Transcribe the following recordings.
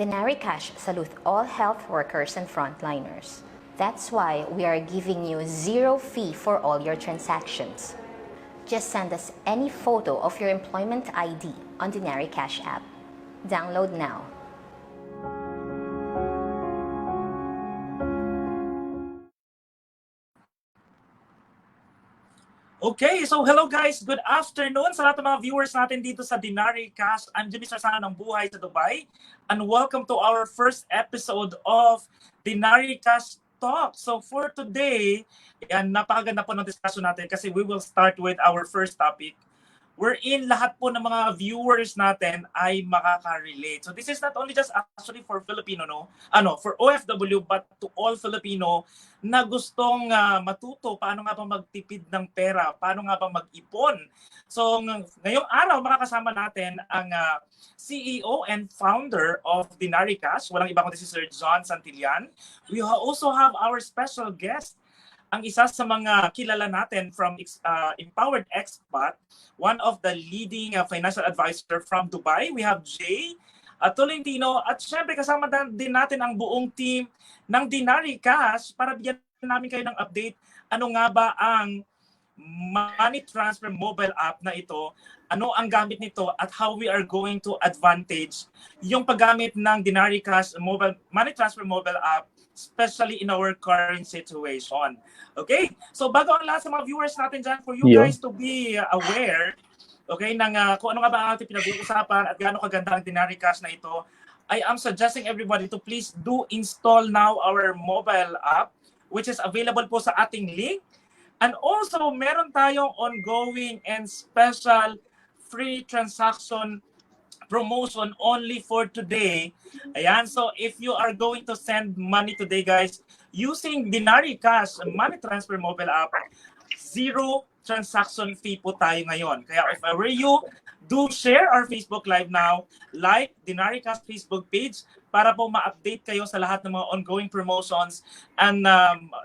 Denarii Cash salute all health workers and frontliners. That's why we are giving you zero fee for all your transactions. Just send us any photo of your employment ID on Denarii Cash app. Download now. Okay, so hello guys, good afternoon sa lahat ng mga viewers natin dito sa Denarii Cash. I'm Junie Sorsano ng Buhay sa Dubai, and welcome to our first episode of Denarii Cash Talk. So for today, napakaganda po ng discussion natin kasi we will start with our first topic wherein lahat po ng mga viewers natin ay makaka-relate. So this is not only just actually for Filipino, for OFW, but to all Filipino na gustong matuto paano nga ba magtipid ng pera, paano nga ba mag-ipon. So ngayong araw makakasama natin ang CEO and founder of Denarii Cash, walang iba kundi si Sir John Santillan. We also have our special guest, ang isa sa mga kilala natin from Empowered Expat, one of the leading financial advisor from Dubai. We have Jay Tolentino, at syempre kasama din natin ang buong team ng Denarii Cash para bigyan namin kayo ng update. Ano nga ba ang money transfer mobile app na ito? Ano ang gamit nito at how we are going to advantage yung paggamit ng Denarii Cash money transfer mobile app, especially in our current situation. Okay? So bago ang lahat sa mga viewers natin dyan, for you guys to be aware, okay, ng kung ano nga ba ang ating pinag-uusapan at gaano kaganda ang Denarii Cash na ito, I am suggesting everybody to please do install now our mobile app, which is available po sa ating link. And also, meron tayong ongoing and special free transaction promotion only for today. Ayan, so if you are going to send money today, guys, using Denarii Cash money transfer mobile app, zero transaction fee po tayo ngayon. Kaya if I were you, do share our Facebook Live now, like Denarii Cash Facebook page para po ma-update kayo sa lahat ng mga ongoing promotions and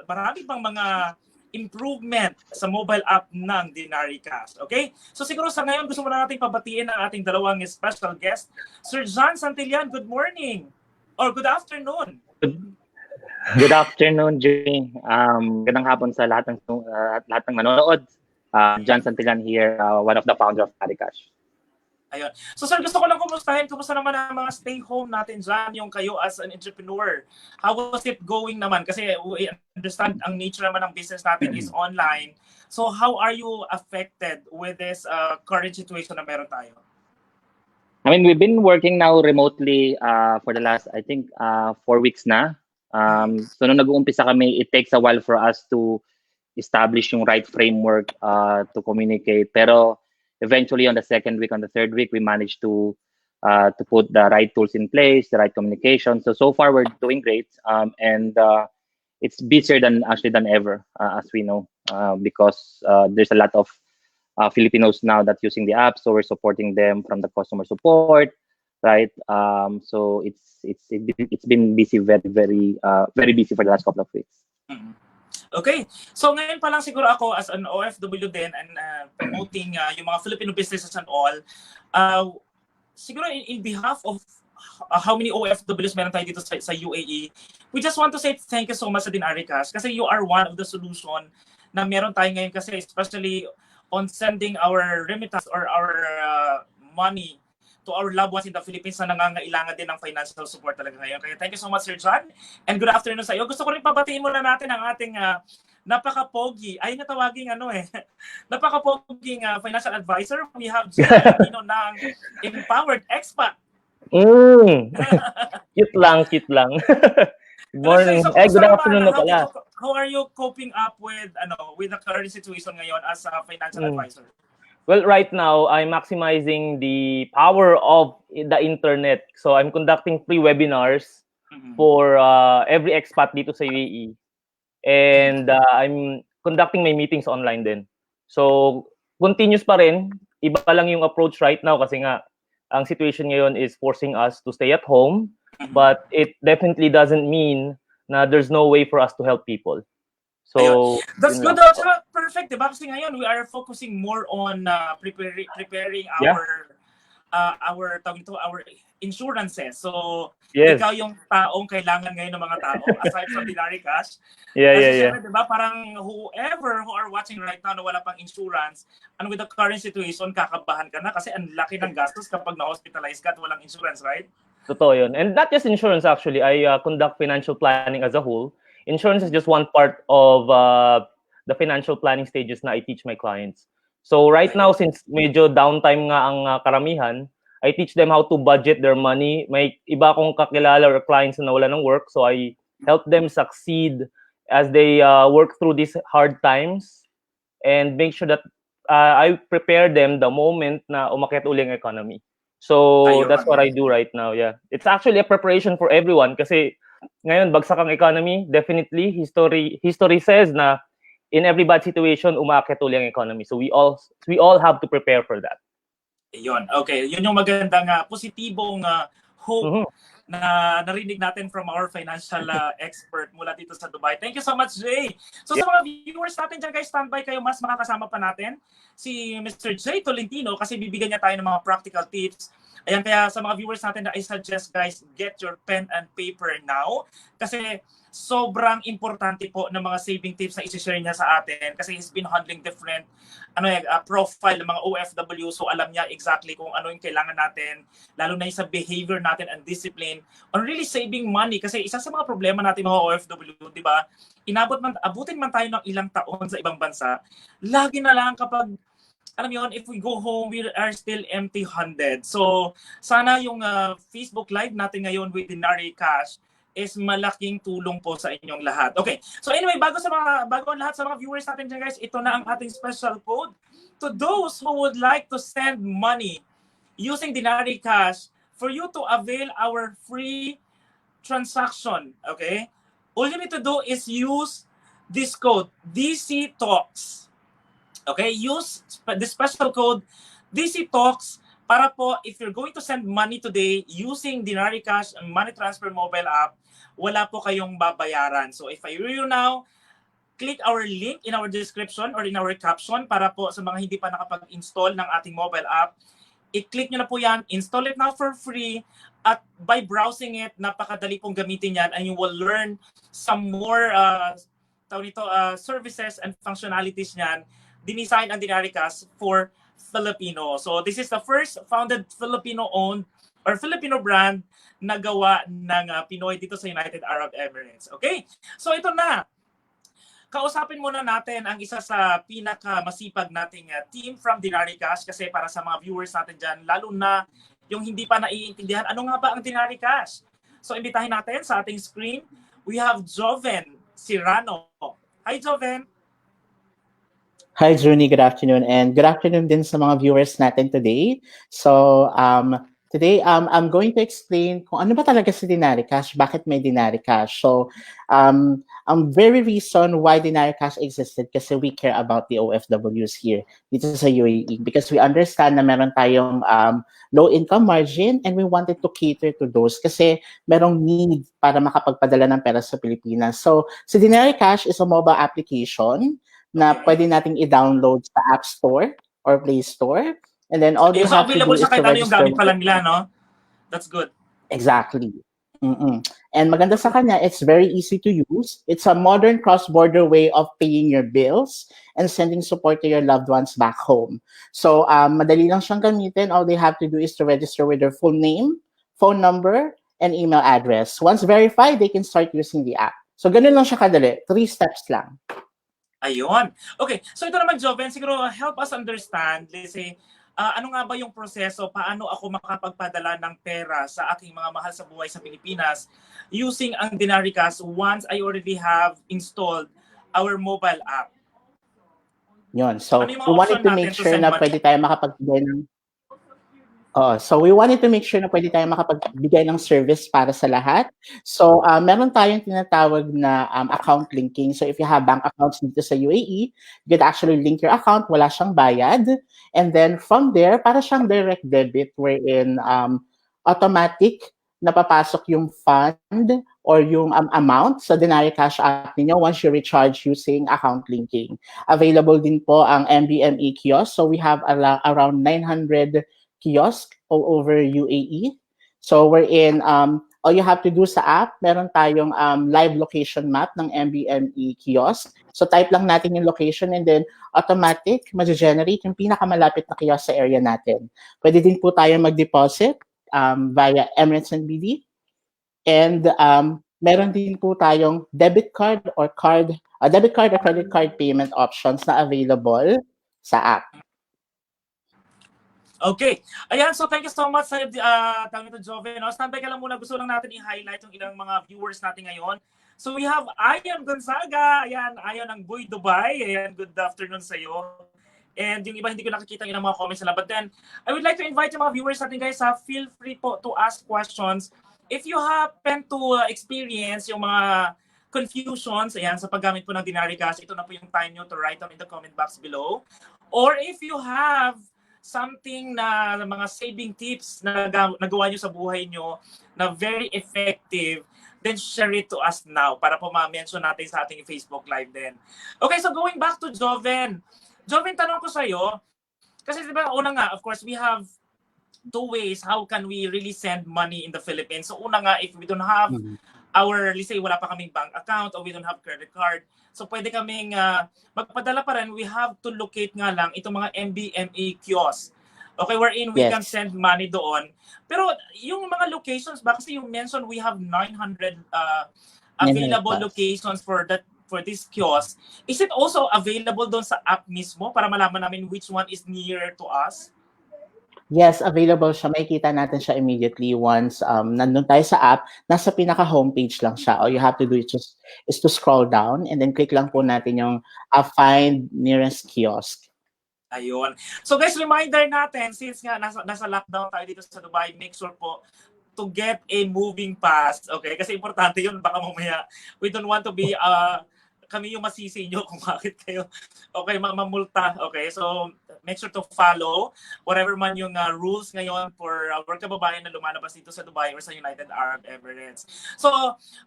marami pang mga improvement sa mobile app ng Denarii Cash. Okay? So siguro sa ngayon gusto muna natin pabatiin ang ating dalawang special guest. Sir John Santillan, good morning or good afternoon. Good afternoon, Junie. Gandang hapon sa lahat ng manonood. John Santillan here, one of the founder of Denarii Cash. Ayun. So sir, gusto ko lang kumustahin. Kumusta naman ang mga stay home natin dyan, yung kayo as an entrepreneur? How was it going naman? Kasi we understand ang nature naman ng business natin is online. So how are you affected with this current situation na meron tayo? I mean, we've been working now remotely for the last, I think, 4 weeks na. So nung nag-uumpisa kami, it takes a while for us to establish yung right framework to communicate. Pero eventually, on the second week, on the third week, we managed to put the right tools in place, the right communication. So far, we're doing great, and it's busier than ever, as we know, because there's a lot of Filipinos now that using the app, so we're supporting them from the customer support, right? So it's been busy, very busy for the last couple of weeks. Mhm. Okay. So ngayon pa lang siguro ako as an OFW din and promoting yung mga Filipino businesses and all, siguro in behalf of how many OFWs meron tayo dito sa UAE, we just want to say thank you so much sa Denarii Cash kasi you are one of the solution na meron tayo ngayon kasi especially on sending our remittance or our money to our loved ones in the Philippines na nangangailangan din ng financial support talaga ngayon. Kaya thank you so much, Sir John. And good afternoon sa iyo. Gusto ko rin pabatiin muna natin ang ating napaka-pogi, ay natawaging napaka-poging financial advisor. We have Junie ng Empowered Expat. Cute lang. Good morning. So, Good afternoon na pala. How are you coping up with the current situation ngayon as a financial advisor? Well, right now, I'm maximizing the power of the internet. So I'm conducting free webinars for every expat dito sa UAE. And I'm conducting my meetings online din. So continuous pa rin. Iba lang yung approach right now kasi nga ang situation ngayon is forcing us to stay at home. But it definitely doesn't mean na there's no way for us to help people. So ayun. That's good. Perfect, diba? Kasi ngayon we are focusing more on preparing our insurances. So ikaw yung taong kailangan ngayon ng mga tao aside from Denarii Cash. Yeah. Diba? Parang who are watching right now na wala pang insurance and with the current situation kakabahan ka na kasi ang laki ng gastos kapag na-hospitalize ka at walang insurance, right? Totoo yun. And not just insurance actually. I conduct financial planning as a whole. Insurance is just one part of the financial planning stages na I teach my clients. So right now, since medyo downtime nga ang karamihan, I teach them how to budget their money. May iba akong kakilala or clients na nawala ng work. So I help them succeed as they work through these hard times and make sure that I prepare them the moment na umakyat uli ang economy. So that's what I do right now. Yeah, it's actually a preparation for everyone kasi ngayon bagsak ang economy. Definitely, history says na in every bad situation umakyat uli ang economy. So we all have to prepare for that. Yun. Okay, yun yung magandang positibong hope na narinig natin from our financial expert mula dito sa Dubai. Thank you so much, Jay. So sa mga viewers natin dyan, guys, standby kayo, mas makakasama pa natin si Mr. Jay Tolentino kasi bibigyan niya tayo ng mga practical tips. Ayan, kaya sa mga viewers natin, I suggest, guys, get your pen and paper now kasi sobrang importante po ng mga saving tips na isi-share niya sa atin kasi he's been handling different profile ng mga OFW, so alam niya exactly kung ano yung kailangan natin, lalo na yung sa behavior natin and discipline on really saving money kasi isa sa mga problema natin mga OFW, di ba? Abutin man tayo ng ilang taon sa ibang bansa, lagi na lang kapag alam yun, if we go home, we are still empty-handed. So, sana yung Facebook Live natin ngayon with Denarii Cash is malaking tulong po sa inyong lahat. Okay, so anyway, bago ang lahat sa mga viewers natin dyan, guys, ito na ang ating special code. To those who would like to send money using Denarii Cash for you to avail our free transaction, okay? All you need to do is use this code, DCTALKS. Okay, use the special code DCTALKS para po if you're going to send money today using Denarii Cash and Money Transfer mobile app, wala po kayong babayaran. So if I hear you now, click our link in our description or in our caption para po sa mga hindi pa nakapag-install ng ating mobile app, i-click nyo na po yan, install it now for free, at by browsing it, napakadali pong gamitin yan and you will learn some more services and functionalities niyan. Dinisign ang Denarii Cash for Filipino. So this is the first founded Filipino-owned or Filipino brand na gawa ng Pinoy dito sa United Arab Emirates. Okay? So ito na. Kausapin muna natin ang isa sa pinakamasipag nating team from Denarii Cash kasi para sa mga viewers natin dyan, lalo na yung hindi pa naiintindihan, ano nga ba ang Denarii Cash? So imbitahin natin sa ating screen, we have Joven Sirano. Hi, Joven! Hi, Junie. Good afternoon. And good afternoon din sa mga viewers natin today. So, Today, I'm going to explain kung ano ba talaga si Denarii Cash, bakit may Denarii Cash. So, ang very reason why Denarii Cash existed kasi we care about the OFWs here dito sa UAE because we understand na meron tayong low income margin and we wanted to cater to those kasi merong need para makapagpadala ng pera sa Pilipinas. So, si Denarii Cash is a mobile application na pwede nating i-download sa App Store or Play Store. And then all you so have to do available is siya kahit to ano yung register. gamit pa lang nila, no? That's good. Exactly. And maganda sa kanya, it's very easy to use. It's a modern cross-border way of paying your bills and sending support to your loved ones back home. So, madali lang siyang gamitin. All they have to do is to register with their full name, phone number, and email address. Once verified, they can start using the app. So, ganun lang siya kadali. 3 steps lang. Ayun. Okay, so ito naman, Joven, siguro help us understand, let's say, ano nga ba yung proseso, paano ako makapagpadala ng pera sa aking mga mahal sa buhay sa Pilipinas using ang Denarii Cash once I already have installed our mobile app? Yun. So, Ano yung mga we wanted option to natin make to sure send na money? pwede tayo makapagbigay ng so we wanted to make sure na pwede tayong makapagbigay ng service para sa lahat. So, meron tayong tinatawag na account linking. So, if you have bank accounts dito sa UAE, you could actually link your account, wala siyang bayad. And then from there, para siyang direct debit wherein automatic napapasok yung fund or yung amount sa Denarii Cash app ninyo once you recharge using account linking. Available din po ang MBME kiosk. So, we have around 900 kiosk all over UAE. So we're in all you have to do sa app, meron tayong live location map ng MBME kiosk. So type lang natin yung location and then automatic ma-generate yung pinakamalapit na kiosk sa area natin. Pwede din po tayo mag-deposit via Emirates NBD. And meron din po tayong debit card or credit card payment options na available sa app. Okay. Ayan, so thank you so much sa tawag nito, Joven. No? Standby ka lang muna. Gusto lang natin i-highlight yung ilang mga viewers natin ngayon. So we have Ayan Gonzaga. Ayan, Ayan ng Buhay Dubai. Ayan, good afternoon sa iyo. And yung iba hindi ko nakikita yung mga comments nila. But then, I would like to invite yung mga viewers natin guys, feel free po to ask questions. If you happen to experience yung mga confusions, ayan, sa paggamit po ng Denarii Cash, ito na po yung time nyo to write down in the comment box below. Or if you have something na mga saving tips na nagawa nyo sa buhay nyo na very effective, then share it to us now para po ma-mention natin sa ating Facebook Live din. Okay, so going back to Joven. Joven, tanong ko sa'yo, kasi diba, una nga, of course, we have 2 ways how can we really send money in the Philippines. So una nga, if we don't have let's say wala pa kaming bank account or we don't have credit card, so pwede kaming magpadala pa rin, we have to locate nga lang itong mga MBME kiosk. Okay, wherein we can send money doon. Pero yung mga locations ba, kasi you mentioned we have 900 available locations for this kiosk. Is it also available doon sa app mismo para malaman namin which one is near to us? Yes, available siya. Makikita natin siya immediately once nandun tayo sa app. Nasa pinaka-homepage lang siya. All you have to do is to scroll down and then click lang po natin yung find nearest kiosk. Ayun. So guys, reminder natin, since nga nasa lockdown tayo dito sa Dubai, make sure po to get a moving pass. Okay? Kasi importante yun. Baka mamaya, we don't want to be kami yung masisi nyo kung bakit kayo mamulta. Okay, so make sure to follow whatever man yung rules ngayon for our kababayan na lumalabas dito sa Dubai or sa United Arab Emirates. So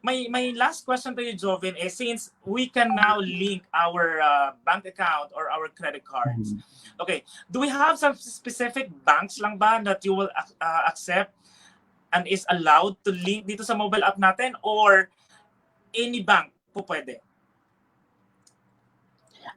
my last question to you, Joven, is since we can now link our bank account or our credit cards, okay, do we have some specific banks lang ba that you will accept and is allowed to link dito sa mobile app natin, or any bank po pwede?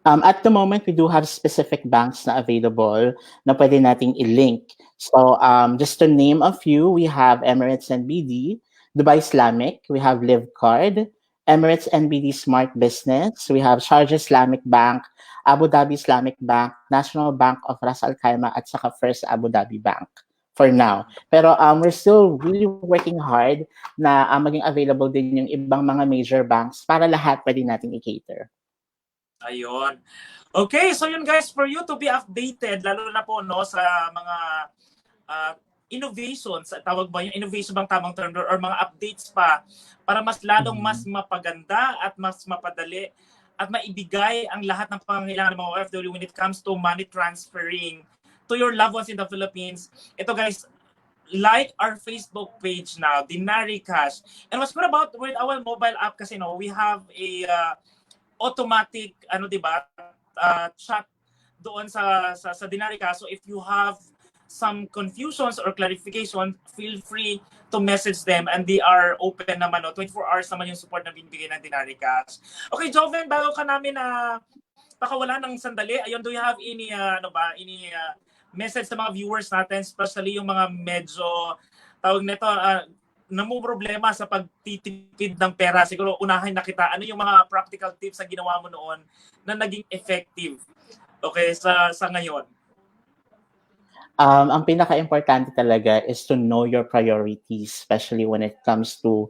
At the moment, we do have specific banks na available na pwede nating i-link. So just to name a few, we have Emirates NBD, Dubai Islamic, we have Live Card, Emirates NBD Smart Business, we have Sharjah Islamic Bank, Abu Dhabi Islamic Bank, National Bank of Ras Al Khaimah, at saka First Abu Dhabi Bank for now. Pero we're still really working hard na maging available din yung ibang mga major banks para lahat pwede nating i-cater. Ayun. Okay, so yun guys, for you to be updated, lalo na po no sa mga innovations, tawag ba yung innovation bang tamang term or mga updates pa para mas lalong mas mapaganda at mas mapadali at maibigay ang lahat ng pangangailangan ng mga OFW when it comes to money transferring to your loved ones in the Philippines. Ito guys, like our Facebook page now, Denarii Cash. And what's good about with our mobile app kasi we have a automatic chat doon sa Denarii Cash. So if you have some confusions or clarification, feel free to message them and they are open naman. 24 hours naman yung support na binibigay ng Denarii Cash. Okay, Joven, bago ka namin pakawala ng sandali, ayun, do you have any message sa mga viewers natin, especially yung mga medyo tawag nito namumroblema sa pagtitipid ng pera? Siguro unahin na kita, ano yung mga practical tips na ginawa mo noon na naging effective sa ngayon? Ang pinaka-importante talaga is to know your priorities, especially when it comes to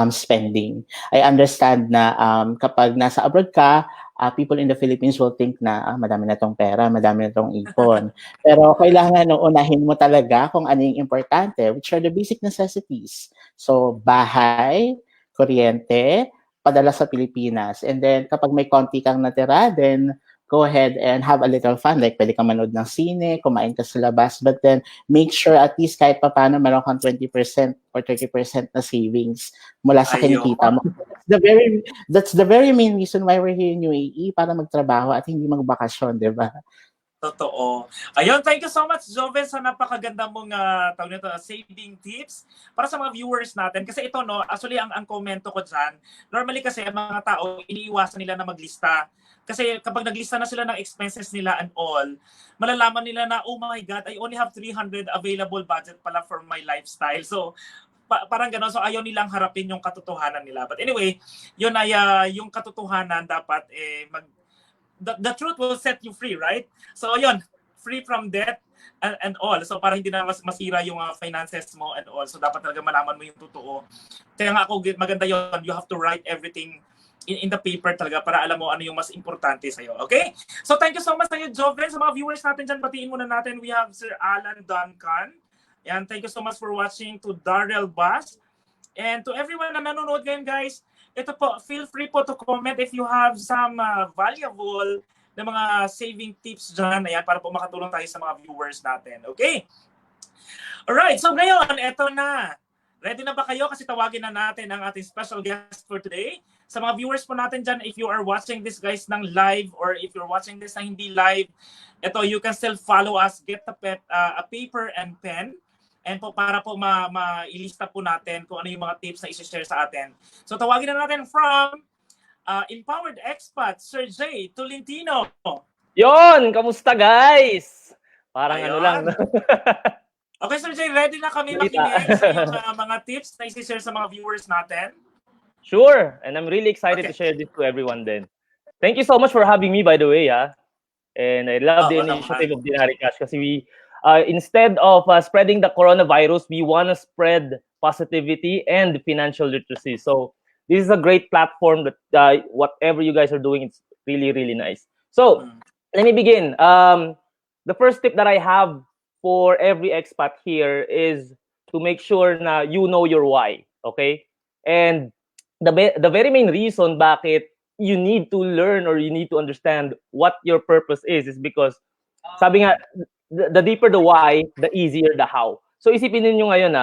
spending. I understand na kapag nasa abroad ka, people in the Philippines will think na madami na tong pera, madami na tong ipon. Pero kailangan unahin mo talaga kung ano yung importante, which are the basic necessities. So, bahay, kuryente, padala sa Pilipinas. And then, kapag may konti kang natira, then go ahead and have a little fun. Like, pwede ka manood ng sine, kumain ka sa labas, but then make sure at least kahit pa paano meron kang 20% or 30% na savings mula sa kinikita mo. That's the very main reason why we're here in UAE, para magtrabaho at hindi magbakasyon, di ba? Totoo. Ayun, thank you so much, Joven, sa napakaganda mong saving tips para sa mga viewers natin. Kasi ito, actually, ang komento ko dyan, normally kasi mga tao, iniiwasan nila na maglista. Kasi kapag naglista na sila ng expenses nila and all, malalaman nila na, oh my God, I only have 300 available budget pala for my lifestyle. So, parang gano'n. So, ayaw nilang harapin yung katotohanan nila. But anyway, yun ay yung katotohanan dapat the truth will set you free, right? So, ayun, free from debt and all. So, para hindi na masira yung finances mo and all. So, dapat talaga malaman mo yung totoo. Kaya nga maganda yun. You have to write everything in the paper talaga para alam mo ano yung mas importante sa'yo. Okay? So, thank you so much sa'yo, Joven. Sa mga viewers natin dyan, batiin muna natin. We have Sir Alan Duncan. And thank you so much for watching. To Darrell Bass. And to everyone na nanonood ngayon, guys, ito po, feel free po to comment if you have some valuable na mga saving tips dyan. Ayan, para po makatulong tayo sa mga viewers natin. Okay? Alright, so ngayon, eto na. Ready na ba kayo? Kasi tawagin na natin ang ating special guest for today. Sa mga viewers po natin dyan, if you are watching this guys ng live or if you're watching this na hindi live, ito, you can still follow us. Get a paper and pen. And po para po mailista po natin kung ano yung mga tips na isi-share sa atin. So tawagin na natin from Empowered Expat, Sir J. Tolentino. Yon, kamusta guys? Parang Ayun. ano lang. Okay, Sir J, ready na kami makinig sa yung mga tips na isi-share sa mga viewers natin? Sure, and I'm really excited to share this to everyone then. Thank you so much for having me, by the way, And I love the initiative of Denarii Cash kasi we, instead of spreading the coronavirus, we want to spread positivity and financial literacy. So this is a great platform that whatever you guys are doing, it's really, really nice. So let me begin. The first tip that I have for every expat here is to make sure na you know your why, okay? And the very main reason bakit you need to learn or you need to understand what your purpose is because sabi nga, the deeper the why, the easier the how. So isipin niyo ngayon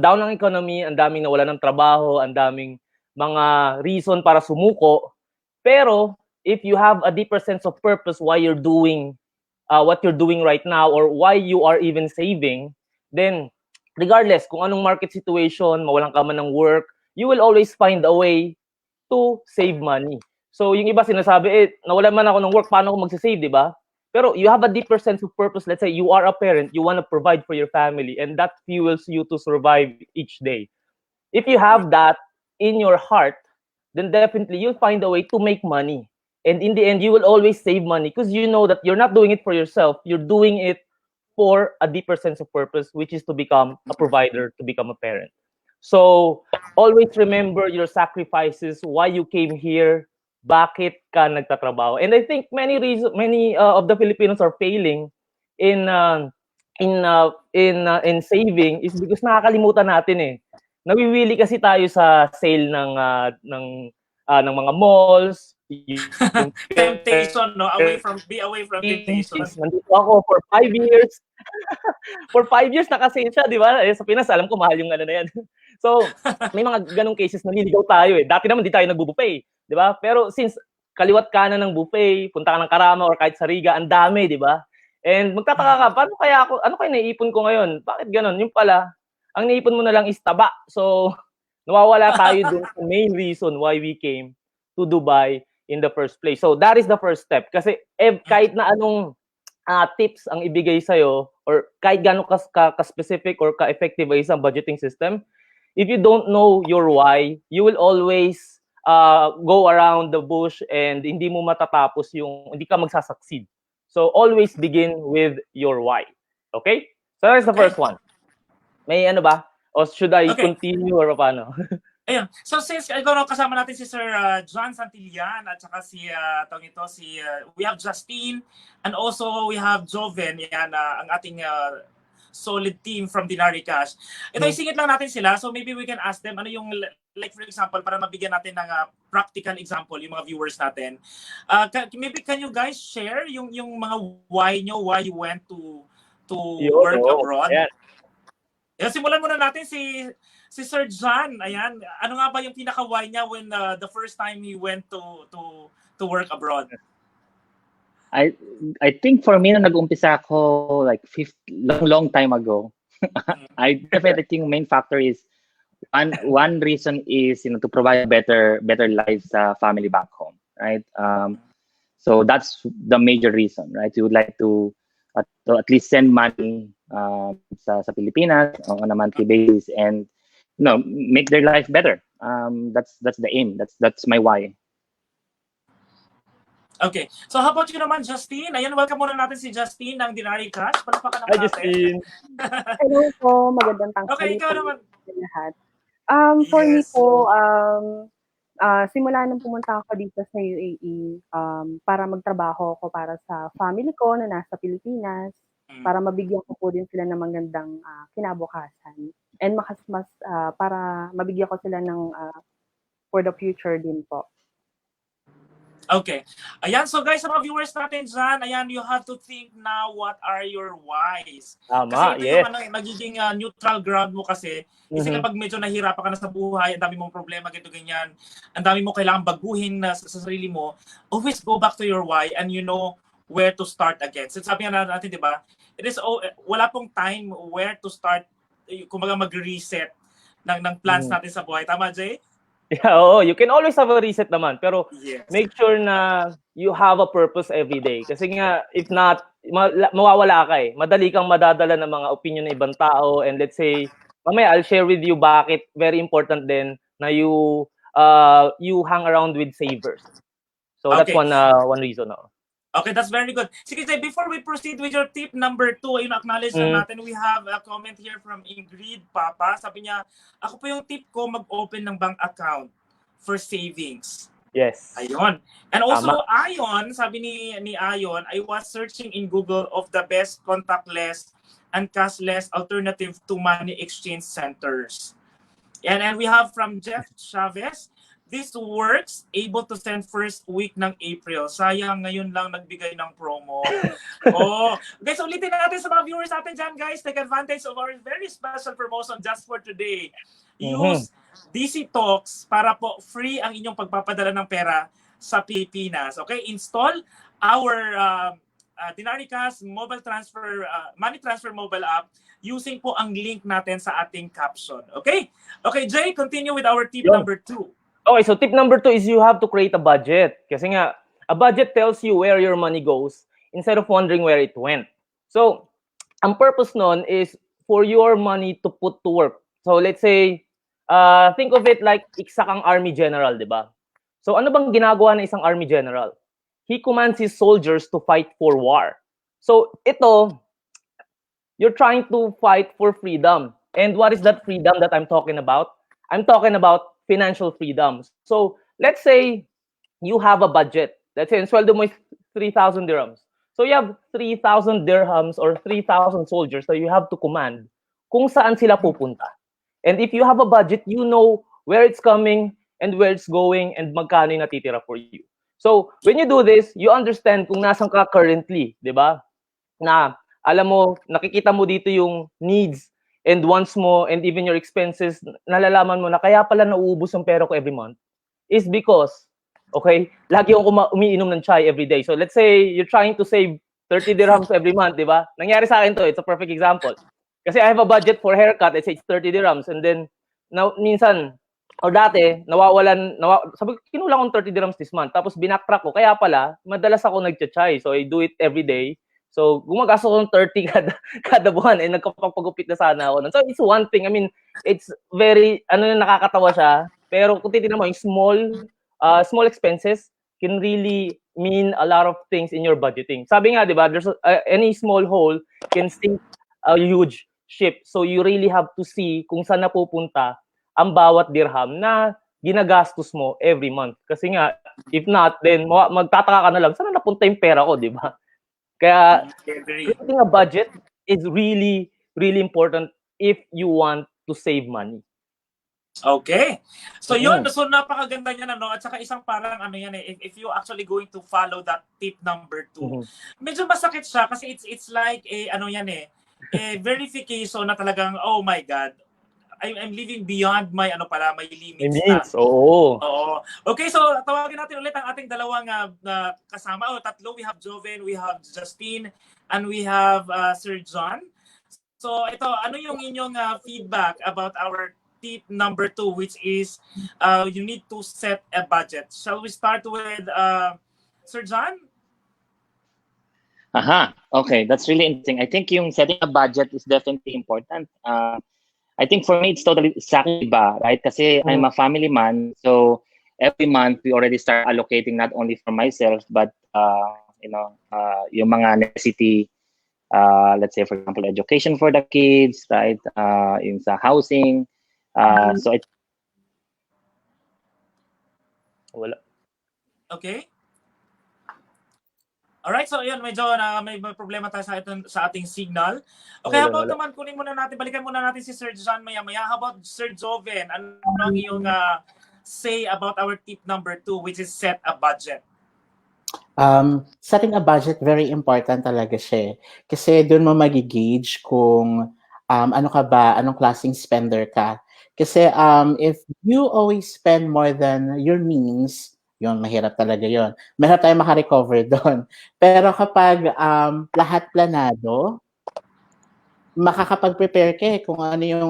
down ang economy, ang daming nawala ng trabaho, ang daming mga reason para sumuko. Pero if you have a deeper sense of purpose why you're doing what you're doing right now or why you are even saving, then regardless kung anong market situation, mawalan ka man ng work, you will always find a way to save money. So yung iba sinasabi, nawalan man ako ng work, paano ako magsisave, di ba? Pero you have a deeper sense of purpose. Let's say you are a parent, you want to provide for your family, and that fuels you to survive each day. If you have that in your heart, then definitely you'll find a way to make money. And in the end, you will always save money because you know that you're not doing it for yourself. You're doing it for a deeper sense of purpose, which is to become a provider, to become a parent. So always remember your sacrifices, why you came here, bakit ka nagtatrabaho. And I think many of the Filipinos are failing in in saving is because nakakalimutan natin eh. Nawiwili kasi tayo sa sale ng mga malls, yung Temptation, no? Be away from temptation. Nandito ako for 5 years. For 5 years naka-sale siya, di ba? Sa Pinas, alam ko mahal yung ano na yan. So, may mga ganong cases na niligaw tayo eh. Dati naman di tayo nagbubuffet, di ba? Pero since kaliwat kanan ng buffet, punta ka ng Karama or kahit sa Riga, ang dami, di ba? And magtataka ka, ano kaya naiipon ko ngayon? Bakit ganon? Yung pala, ang naipon mo na lang is taba. So, nawawala tayo dun sa main reason why we came to Dubai in the first place. So, that is the first step. Kasi kahit na anong tips ang ibigay sa'yo, or kahit gano'ng ka-specific or ka-effective ay isang budgeting system, if you don't know your why, you will always go around the bush and hindi mo matatapos hindi ka magsasucceed. So, always begin with your why. Okay? So, that's the first one. May ano ba? O should I continue or paano? Ayun. So since kasama natin si Sir John Santillan at saka we have Justine and also we have Joven, yan ang ating solid team from Denarii Cash. Ito isingit lang natin sila, so maybe we can ask them ano yung, like for example, para mabigyan natin ng practical example yung mga viewers natin. Maybe can you guys share yung mga why you went to work abroad? Yeah. Simulan muna natin si Sir John. Ayan, ano nga ba yung pinaka-why niya when the first time he went to work abroad? I think for me, nag-umpisa ako like long time ago. I definitely think main factor is one reason is to provide better life sa family back home, right? So that's the major reason, right? You would like to at least send money sa Pilipinas on a monthly basis and make their life better. That's the aim. That's my why. Okay. So how about you naman, Justine? Ayan, welcome muna natin si Justine ng Denarii Cash. Palakpakan naman Hi, natin. Justine. Hello po. Magandang tanghali. Okay, ikaw naman. Lahat. For me po, simula nung pumunta ako dito sa UAE, para magtrabaho ako para sa family ko na nasa Pilipinas, para mabigyan ko po din sila ng magandang kinabukasan. And para mabigyan ko sila ng for the future din po. Okay. Ayan, so guys, sa mga viewers natin dyan, ayan, you have to think now what are your whys. Tama, kasi ito yung magiging neutral ground mo kasi. Kasi kapag medyo nahirapan ka na sa buhay, ang dami mong problema, ganyan, ang dami mo kailangan baguhin sa sarili mo, always go back to your why and you know where to start again. So sabi nga natin, di ba, wala pong time where to start, kumbaga mag-reset ng plans natin sa buhay. Tama, Jay? Yeah, you can always have a reset naman, pero make sure na you have a purpose every day. Kasi nga, if not, mawawala ka eh. Madali kang madadala ng mga opinion ng ibang tao, and let's say, mamaya I'll share with you bakit very important din na you hang around with savers. So that's one reason. Okay, that's very good. Sige, Jay, before we proceed with your tip number 2, acknowledge na natin, we have a comment here from Ingrid Papa. Sabi niya, ako po yung tip ko, mag-open ng bank account for savings. Yes. Ayun. And also, Ayon, sabi ni Ayon, I was searching in Google of the best contactless and cashless alternative to money exchange centers. And we have from Jeff Chavez, this works, able to send first week ng April. Sayang, ngayon lang nagbigay ng promo. Guys, ulitin natin sa mga viewers natin dyan, guys. Take advantage of our very special promotion just for today. Use DCTALKS para po free ang inyong pagpapadala ng pera sa Pilipinas. Okay? Install our Denarii Cash mobile transfer, money transfer mobile app using po ang link natin sa ating caption. Okay? Okay, Jay, continue with our tip number 2. Okay, so tip number 2 is you have to create a budget. Kasi nga, a budget tells you where your money goes instead of wondering where it went. So, ang purpose nun is for your money to put to work. So, let's say, think of it like isa kang army general, di ba? So, ano bang ginagawa ng isang army general? He commands his soldiers to fight for war. So, ito, you're trying to fight for freedom. And what is that freedom that I'm talking about? I'm talking about financial freedom. So, let's say you have a budget. Let's say, ang sweldo mo is 3,000 dirhams. So you have 3,000 dirhams or 3,000 soldiers that you have to command kung saan sila pupunta. And if you have a budget, you know where it's coming and where it's going and magkano yung natitira for you. So when you do this, you understand kung nasan ka currently, di ba? Na alam mo, nakikita mo dito yung needs and wants mo and even your expenses, nalalaman mo na kaya pala nauubos yung pera ko every month is because, okay, lagi akong umiinom ng chai every day. So let's say you're trying to save 30 dirhams every month, di ba? Nangyari sa akin to, it's a perfect example. Kasi I have a budget for haircut, let's say it's 30 dirhams and then minsan, o dati, sabi ko, kinulang akong 30 dirhams this month. Tapos binaktrack ko, kaya pala, madalas ako nagcha-chai. So I do it every day. So, gumagastos ako ng 30 kada buwan eh nagkapagpagupit na sana ako. So, it's one thing. I mean, it's very nakakatawa siya. Pero kung titingnan mo, yung small expenses can really mean a lot of things in your budgeting. Sabi nga, 'di ba, there's any small hole can sink a huge ship. So, you really have to see kung saan napupunta ang bawat dirham na ginagastos mo every month. Kasi nga, if not, then magtataka ka na lang, saan napunta yung pera ko, 'di ba? Kaya creating a budget is really, really important if you want to save money. Okay. So yun, so napakaganda niyan at saka isang parang yan if you actually going to follow that tip number 2. Medyo masakit siya kasi it's like a verification na talagang oh my god. I'm living beyond my my limits. Oo. Okay, so tawagin natin ulit ang ating dalawang kasama. Tatlo. We have Joven, we have Justine, and we have Sir John. So ito, ano yung inyong feedback about our tip number 2, which is you need to set a budget. Shall we start with Sir John? Okay, that's really interesting. I think yung setting a budget is definitely important. I think for me, it's totally sa akin iba, right? Kasi I'm a family man, so every month we already start allocating not only for myself, but yung mga necessity, let's say for example, education for the kids, right? Yung sa housing, so it. Wala. Okay. Alright, so yun, medyo may problema tayo sa ating signal. Okay, how about naman, balikan muna natin si Sir John maya-maya. How about Sir Joven? Ano ang iyong say about our tip number 2, which is set a budget? Setting a budget, very important talaga siya. Kasi doon mo magigauge kung ano ka ba, anong klaseng spender ka. Kasi if you always spend more than your means, yun, mahirap talaga yun. Mahirap tayo makarecover doon. Pero kapag lahat planado, makakapag-prepare ka kung ano yung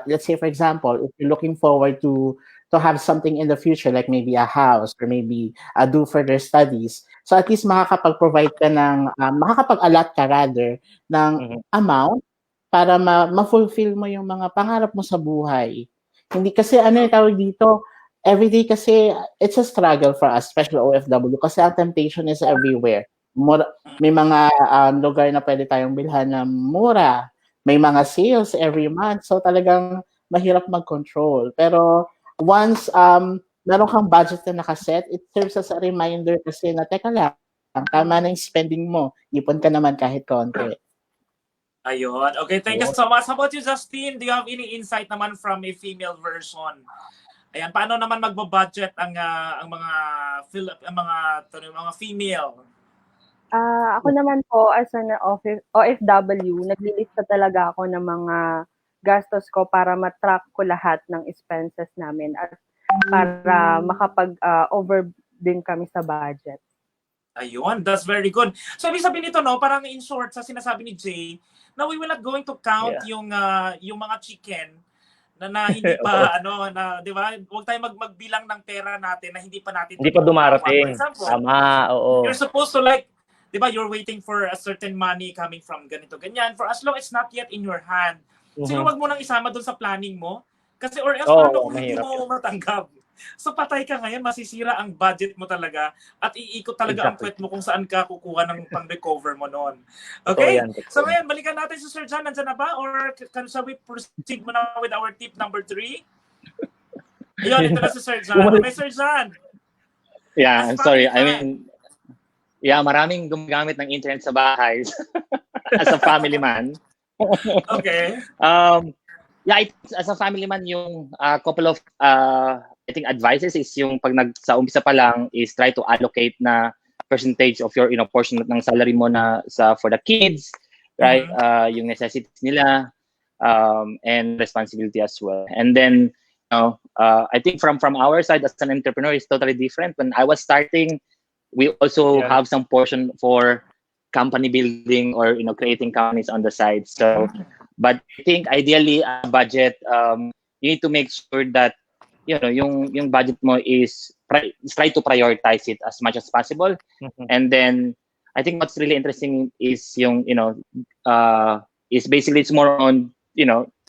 let's say for example, if you're looking forward to have something in the future, like maybe a house or maybe do further studies. So at least makakapag-provide ka ng, makakapag-allot ka rather ng amount para ma-fulfill mo yung mga pangarap mo sa buhay. Hindi kasi yung tawag dito, everyday kasi it's a struggle for us, especially OFW, kasi ang temptation is everywhere. May mga lugar na pwede tayong bilhan na mura. May mga sales every month. So talagang mahirap mag-control. Pero once meron kang budget na nakaset, it serves as a reminder kasi na teka lang, tama na yung spending mo. Ipon ka naman kahit konti. Ayun. Okay, thank you so much. How about you, Justine? Do you have any insight naman from a female version? Ayan, paano naman magbo-budget ang mga female? Ako naman po as an OFW, naglilista talaga ako ng mga gastos ko para matrack ko lahat ng expenses namin at para makapag-over din kami sa budget. Ayun, that's very good. So ibig sabihin nito parang in short sa sinasabi ni Jay, na we will not going to count yung mga chicken na hindi pa di ba? Huwag tayong magbilang ng pera natin na hindi pa dumarating. Tama, oo. You're supposed to di ba, you're waiting for a certain money coming from ganito ganyan for as long it's not yet in your hand. Siguro wag mo nang isama doon sa planning mo kasi or else kung hindi mo matanggap. So patay ka ngayon, masisira ang budget mo talaga at iikot talaga ang puwet mo kung saan ka kukuha ng pang-recover mo noon. Okay? So ngayon, balikan natin si Sir John. Nandiyan na ba? Or shall we proceed muna with our tip number 3? Ayun, ito na si Sir John. Okay, Sir John. Yeah, I'm sorry. I mean, Yeah, maraming gumagamit ng internet sa bahay as a family man. Okay. Yeah, as a family man, yung couple of I think advices is yung pag sa umpisa pa lang is try to allocate na percentage of your portion ng salary mo na for the kids, right? Yung necessities nila and responsibility as well. And then I think from our side as an entrepreneur is totally different. When I was starting, we also have some portion for company building or creating companies on the side. So, but I think ideally a budget, you need to make sure that yung budget mo is try to prioritize it as much as possible. And then I think what's really interesting is is basically it's more on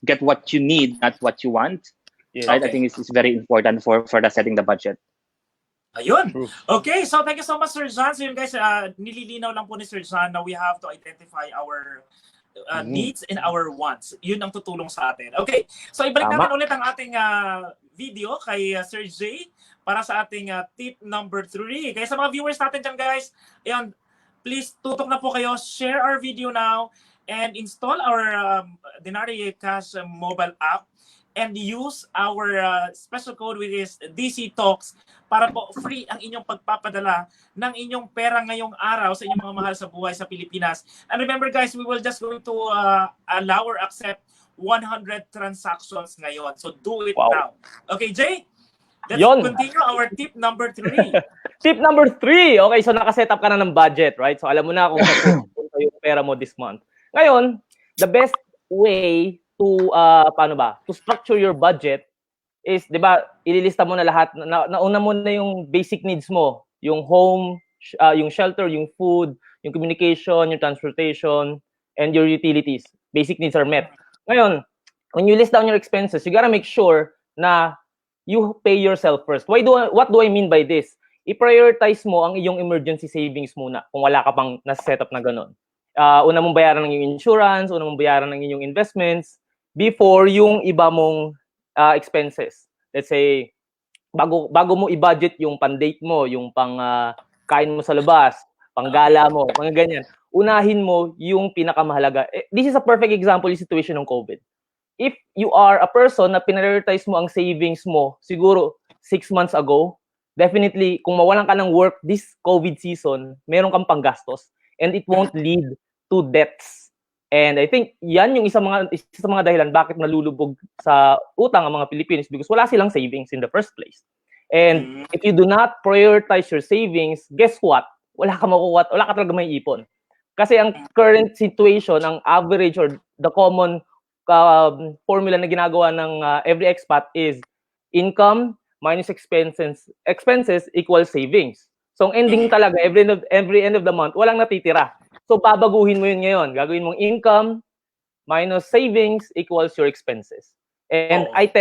get what you need, not what you want. Right? Okay. I think it's very important for the setting the budget. Ayun. Okay, so thank you so much, Sir John. So yun guys, nililinaw lang po ni Sir John na we have to identify our needs and our wants. Yun ang tutulong sa atin. Okay, so ibalik natin ulit ang ating video kay Sir J para sa ating tip number 3. Kaya sa mga viewers natin dyan guys, ayan, please tutok na po kayo, share our video now, and install our Denarii Cash mobile app and use our special code which is DCTALKS para po free ang inyong pagpapadala ng inyong pera ngayong araw sa inyong mga mahal sa buhay sa Pilipinas. And remember guys, we will just going to allow or accept 100 transactions ngayon. So do it now. Okay, Jay? Let's continue our tip number 3. Tip number 3. Okay, so nakaset up ka na ng budget, right? So alam mo na kung saan pupunta yung pera mo this month. Ngayon, the best way to to structure your budget is, 'di ba, ililista mo na lahat, nauna mo na yung basic needs mo, yung home, yung shelter, yung food, yung communication, yung transportation, and your utilities. Basic needs are met. Ngayon, when you list down your expenses, you gotta make sure na you pay yourself first. What do I mean by this? I-prioritize mo ang iyong emergency savings muna kung wala ka pang na-setup na ganun. Una mong bayaran ng iyong insurance, una mong bayaran ng iyong investments before yung iba mong expenses. Let's say, bago mo i-budget yung pang-date mo, yung pang kain mo sa labas, pang-gala mo, mga ganyan, unahin mo yung pinakamahalaga. This is a perfect example yung situation ng COVID. If you are a person na prioritize mo ang savings mo siguro 6 months ago, definitely, kung mawalan ka ng work this COVID season, meron kang panggastos and it won't lead to debts. And I think yan yung isa sa mga dahilan bakit nalulubog sa utang ang mga Pilipinos because wala silang savings in the first place. And if you do not prioritize your savings, guess what? Wala ka makukuha, wala ka talaga may ipon. Kasi ang current situation, ang average or the common formula na ginagawa ng every expat is income minus expenses equals savings. So ang ending talaga, every end of the month, walang natitira. So babaguhin mo yun ngayon. Gagawin mong income minus savings equals your expenses. And I'm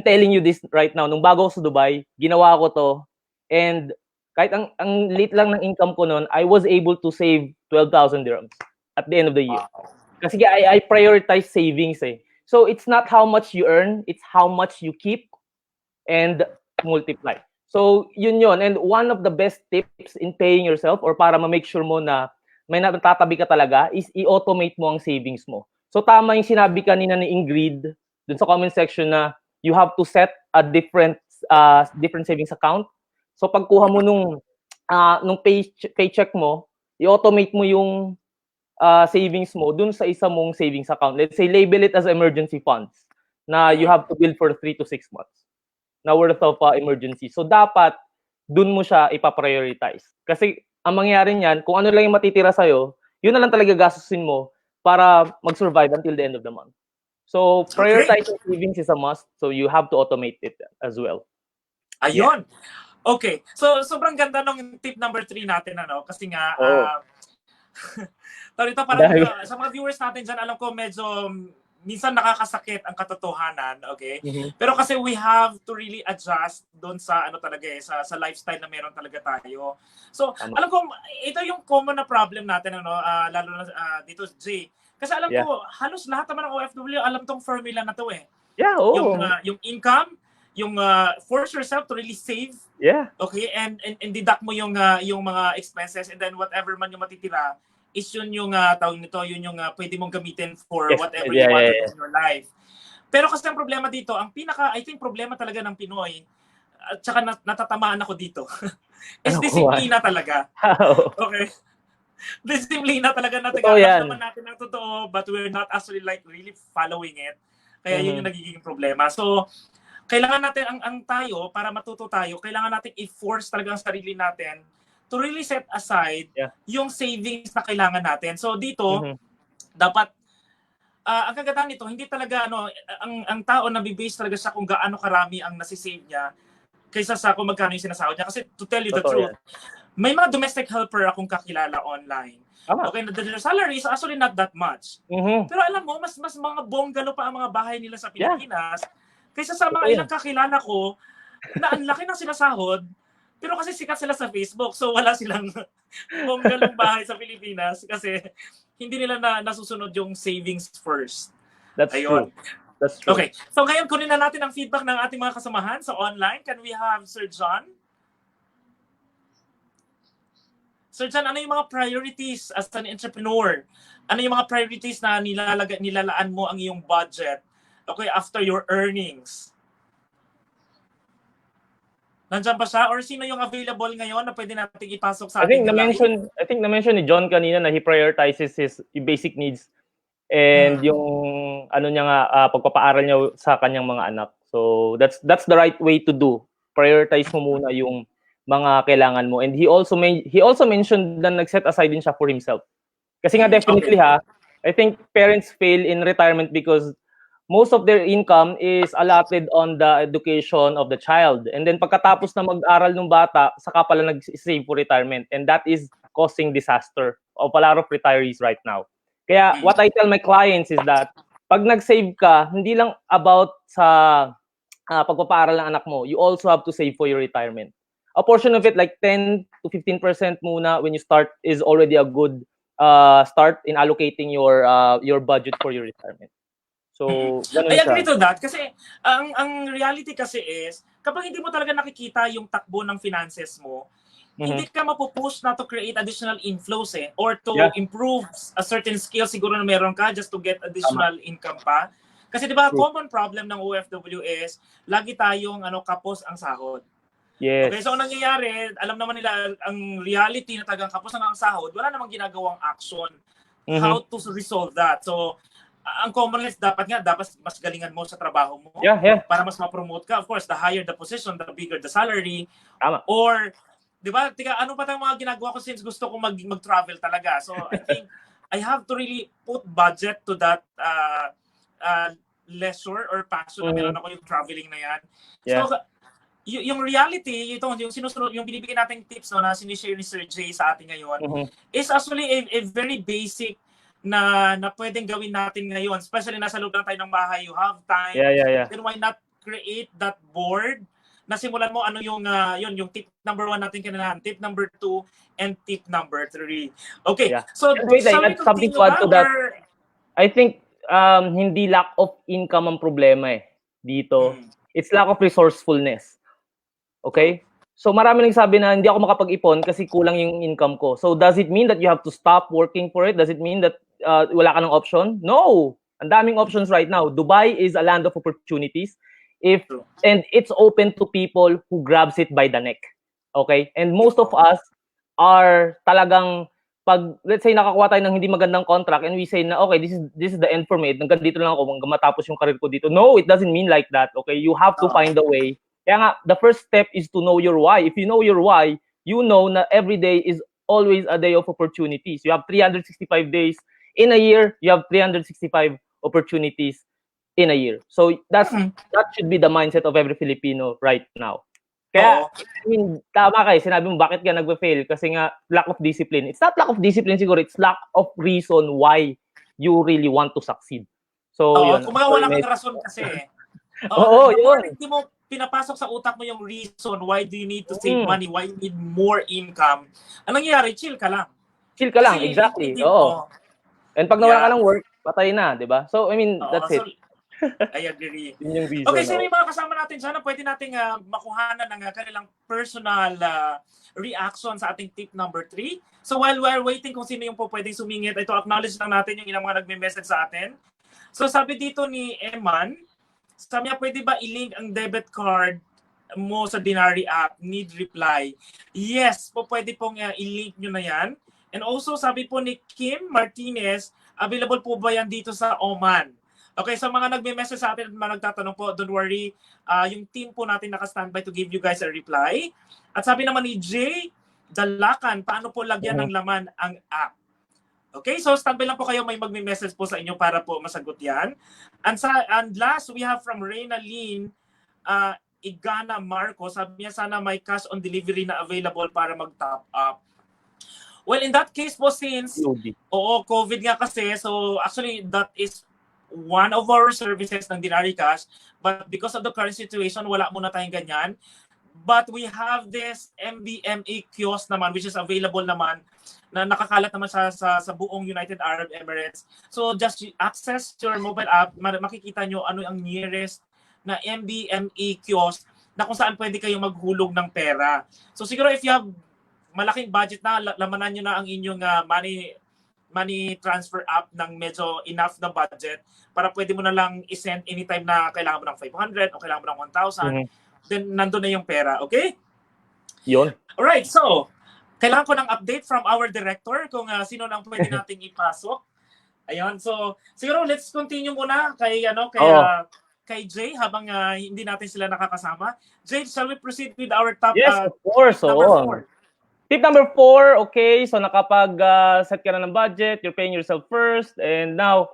telling you this right now, nung bago ako sa Dubai, ginawa ko to. And kahit ang late lang ng income ko noon, I was able to save 12,000 dirhams at the end of the year. Kasi I prioritize savings eh. So it's not how much you earn, it's how much you keep and multiply. So yun. And one of the best tips in paying yourself or para ma-make sure mo na may natatabi ka talaga is i-automate mo ang savings mo. So tama yung sinabi kanina ni Ingrid dun sa comment section na you have to set a different savings account. So pagkuha mo nung paycheck mo, i-automate mo yung savings mo dun sa isa mong savings account. Let's say label it as emergency funds na you have to build for 3 to 6 months na worth of emergency. So dapat dun mo siya ipa-prioritize. Kasi ang mangyayari niyan, kung ano lang yung matitira sa'yo, yun na lang talaga gastusin mo para mag-survive until the end of the month. So, prioritizing savings is a must. So, you have to automate it as well. Ayun. Yeah. Okay. So, sobrang ganda nung tip number 3 natin, kasi nga, parang sa mga viewers natin dyan, alam ko medyo minsan nakakasakit ang katotohanan, okay? Pero kasi we have to really adjust doon sa sa lifestyle na meron talaga tayo. So, alam ko ito yung common na problem natin lalo na dito Jay. Kasi alam ko halos lahat naman ng OFW alam tong formula na to eh. Yeah, Yung income, force yourself to really save. Yeah. Okay, and deduct mo yung mga expenses, and then whatever man yung matitira is yun yung tawag nito, yun yung pwede mong gamitin for whatever you want in your life. Pero kasi ang problema dito, I think problema talaga ng Pinoy, at saka natatamaan ako dito, is disiplina talaga. Okay? Disiplina talaga natin. Alam naman natin ang totoo, but we're not actually like really following it. Kaya yun yung nagiging problema. So, kailangan natin ang tayo, para matuto tayo, kailangan natin i-force talaga ang sarili natin to really set aside yung savings na kailangan natin. So dito, dapat ang kagandahan nito, hindi talaga ang tao nabibase talaga sa kung gaano karami ang nasisave niya kaysa sa kung magkano yung sinasahod niya. Kasi to tell you the truth, may mga domestic helper akong kakilala online. Okay, the salary is actually not that much. Pero alam mo, mas mga bonggalo pa ang mga bahay nila sa Pilipinas kaysa sa mga ilang kakilala ko na ang laki ng sinasahod, pero kasi sikat sila sa Facebook, so wala silang bonggalong bahay sa Pilipinas kasi hindi nila nasusunod yung savings first. That's true. That's true. Okay, so ngayon kunin na natin ang feedback ng ating mga kasamahan sa online. Can we have Sir John? Sir John, ano yung mga priorities as an entrepreneur? Ano yung mga priorities na nilalaan mo ang iyong budget, okay, after your earnings? Nandiyan ba siya? Or sino yung available ngayon na pwede natin ipasok sa ating I think na-mention ni John kanina na he prioritizes his basic needs and yung pagpapaaral niya sa kanyang mga anak. So that's the right way to do. Prioritize mo muna yung mga kailangan mo. And he also mentioned na nag-set aside din siya for himself. Kasi nga definitely I think parents fail in retirement because most of their income is allotted on the education of the child. And then pagkatapos na mag-aral ng bata, saka pala nag-save for retirement. And that is causing disaster of a lot of retirees right now. Kaya what I tell my clients is that pag nag-save ka, hindi lang about sa pagpapaaral ng anak mo. You also have to save for your retirement. A portion of it, like 10 to 15% muna when you start, is already a good start in allocating your budget for your retirement. So, I agree to that kasi ang reality kasi is kapag hindi mo talaga nakikita yung takbo ng finances mo, hindi ka mapupush na to create additional inflows or to improve a certain skill siguro na meron ka just to get additional income pa. Kasi 'di ba, common problem ng OFW is lagi tayong kapos ang sahod. Yes. Okay, so ang nangyayari, alam naman nila ang reality na tagang kapos ang sahod, wala namang ginagawang action how to resolve that. So ang common is dapat mas galingan mo sa trabaho mo para mas ma-promote ka. Of course, the higher the position, the bigger the salary. Tama. Or, di ba, ano pa tayong mga ginagawa ko since gusto kong mag-travel talaga. So, I think I have to really put budget to that leisure or passion na meron ako yung traveling na yan. Yeah. So, yung reality, yung sinusunod, yung binibigyan nating tips na sinishare ni Sir Jay sa atin ngayon, is actually a very basic na pwedeng gawin natin ngayon. Especially nasa loob lang tayo ng bahay, you have time. Then why not create that board na simulan mo yung tip number 1 natin kailangan, tip number 2, and tip number 3. Okay. So, wait, I had something to add to that. I think hindi lack of income ang problema dito. It's lack of resourcefulness. Okay? So marami nagsabi na hindi ako makapag-ipon kasi kulang yung income ko. So does it mean that you have to stop working for it? Does it mean that wala ka ng option? No! Ang daming options right now. Dubai is a land of opportunities. And it's open to people who grabs it by the neck. Okay? And most of us are talagang pag, let's say, nakakuha tayo ng hindi magandang contract and we say na, okay, this is the end for me. Hanggang dito lang ako, hanggang matapos yung career ko dito. No, it doesn't mean like that. Okay? You have to find a way. Kaya nga, the first step is to know your why. If you know your why, you know na every day is always a day of opportunities. You have 365 days in a year. You have 365 opportunities in a year. So that should be the mindset of every Filipino right now. Kaya, I mean, tama kayo. Sinabi mo, bakit ka nagbe-fail? Kasi nga, lack of discipline. It's not lack of discipline siguro. It's lack of reason why you really want to succeed. So, yun. Kung mga walang rason kasi. Yun. Hindi mo pinapasok sa utak mo yung reason why do you need to save money, why you need more income. Anong nangyayari? Chill ka lang. Chill ka lang, exactly. And pag nawala ka ng work, patay na, di ba? So, I mean, that's it. I agree. Yun yung reason. Okay, sino yung mga kasama natin dyan na pwede nating makuhanan ng kanilang personal reaction sa ating tip number 3. So while we're waiting kung sino yung po pwedeng sumingit, ito acknowledge lang natin yung ilang mga nagme-message sa atin. So sabi dito ni Eman, sabi niya, pwede ba i-link ang debit card mo sa Denarii app? Need reply. Yes, po pwede pong i-link nyo na yan. And also sabi po ni Kim Martinez, available po ba yan dito sa Oman? Okay, sa mga nagme-message sa atin at mga nagtatanong po, don't worry, yung team po natin naka-standby to give you guys a reply. At sabi naman ni Jay Dalakan, paano po lagyan ng laman ang app? Okay, so standby lang po kayo, may magme-message po sa inyo para po masagot yan. And last, we have from Reyna Lynn Igana Marco, sabi niya sana may cash on delivery na available para mag-top up. Well, in that case po, since COVID nga kasi, so actually that is one of our services ng Denarii Cash, but because of the current situation, wala muna tayong ganyan. But we have this MBMA kiosk naman, which is available naman, na nakakalat naman sa buong United Arab Emirates. So just access your mobile app, makikita nyo ano ang nearest na MBMA kiosk na kung saan pwede kayong maghulog ng pera. So siguro if you have malaking budget na, lamanan nyo na ang inyong money transfer app ng medyo enough na budget para pwede mo na lang isend anytime na kailangan mo ng 500 o kailangan mo ng 1,000. Then nandun na yung pera, okay? Yun. Alright, so kailangan ko ng update from our director kung sino nang pwede nating ipasok. Ayun, so siguro let's continue muna kay Jay habang hindi natin sila nakakasama. Jay, shall we proceed with our top yes, of course. number 4? Tip number 4, okay, so nakapag-set ka na ng budget, you're paying yourself first, and now,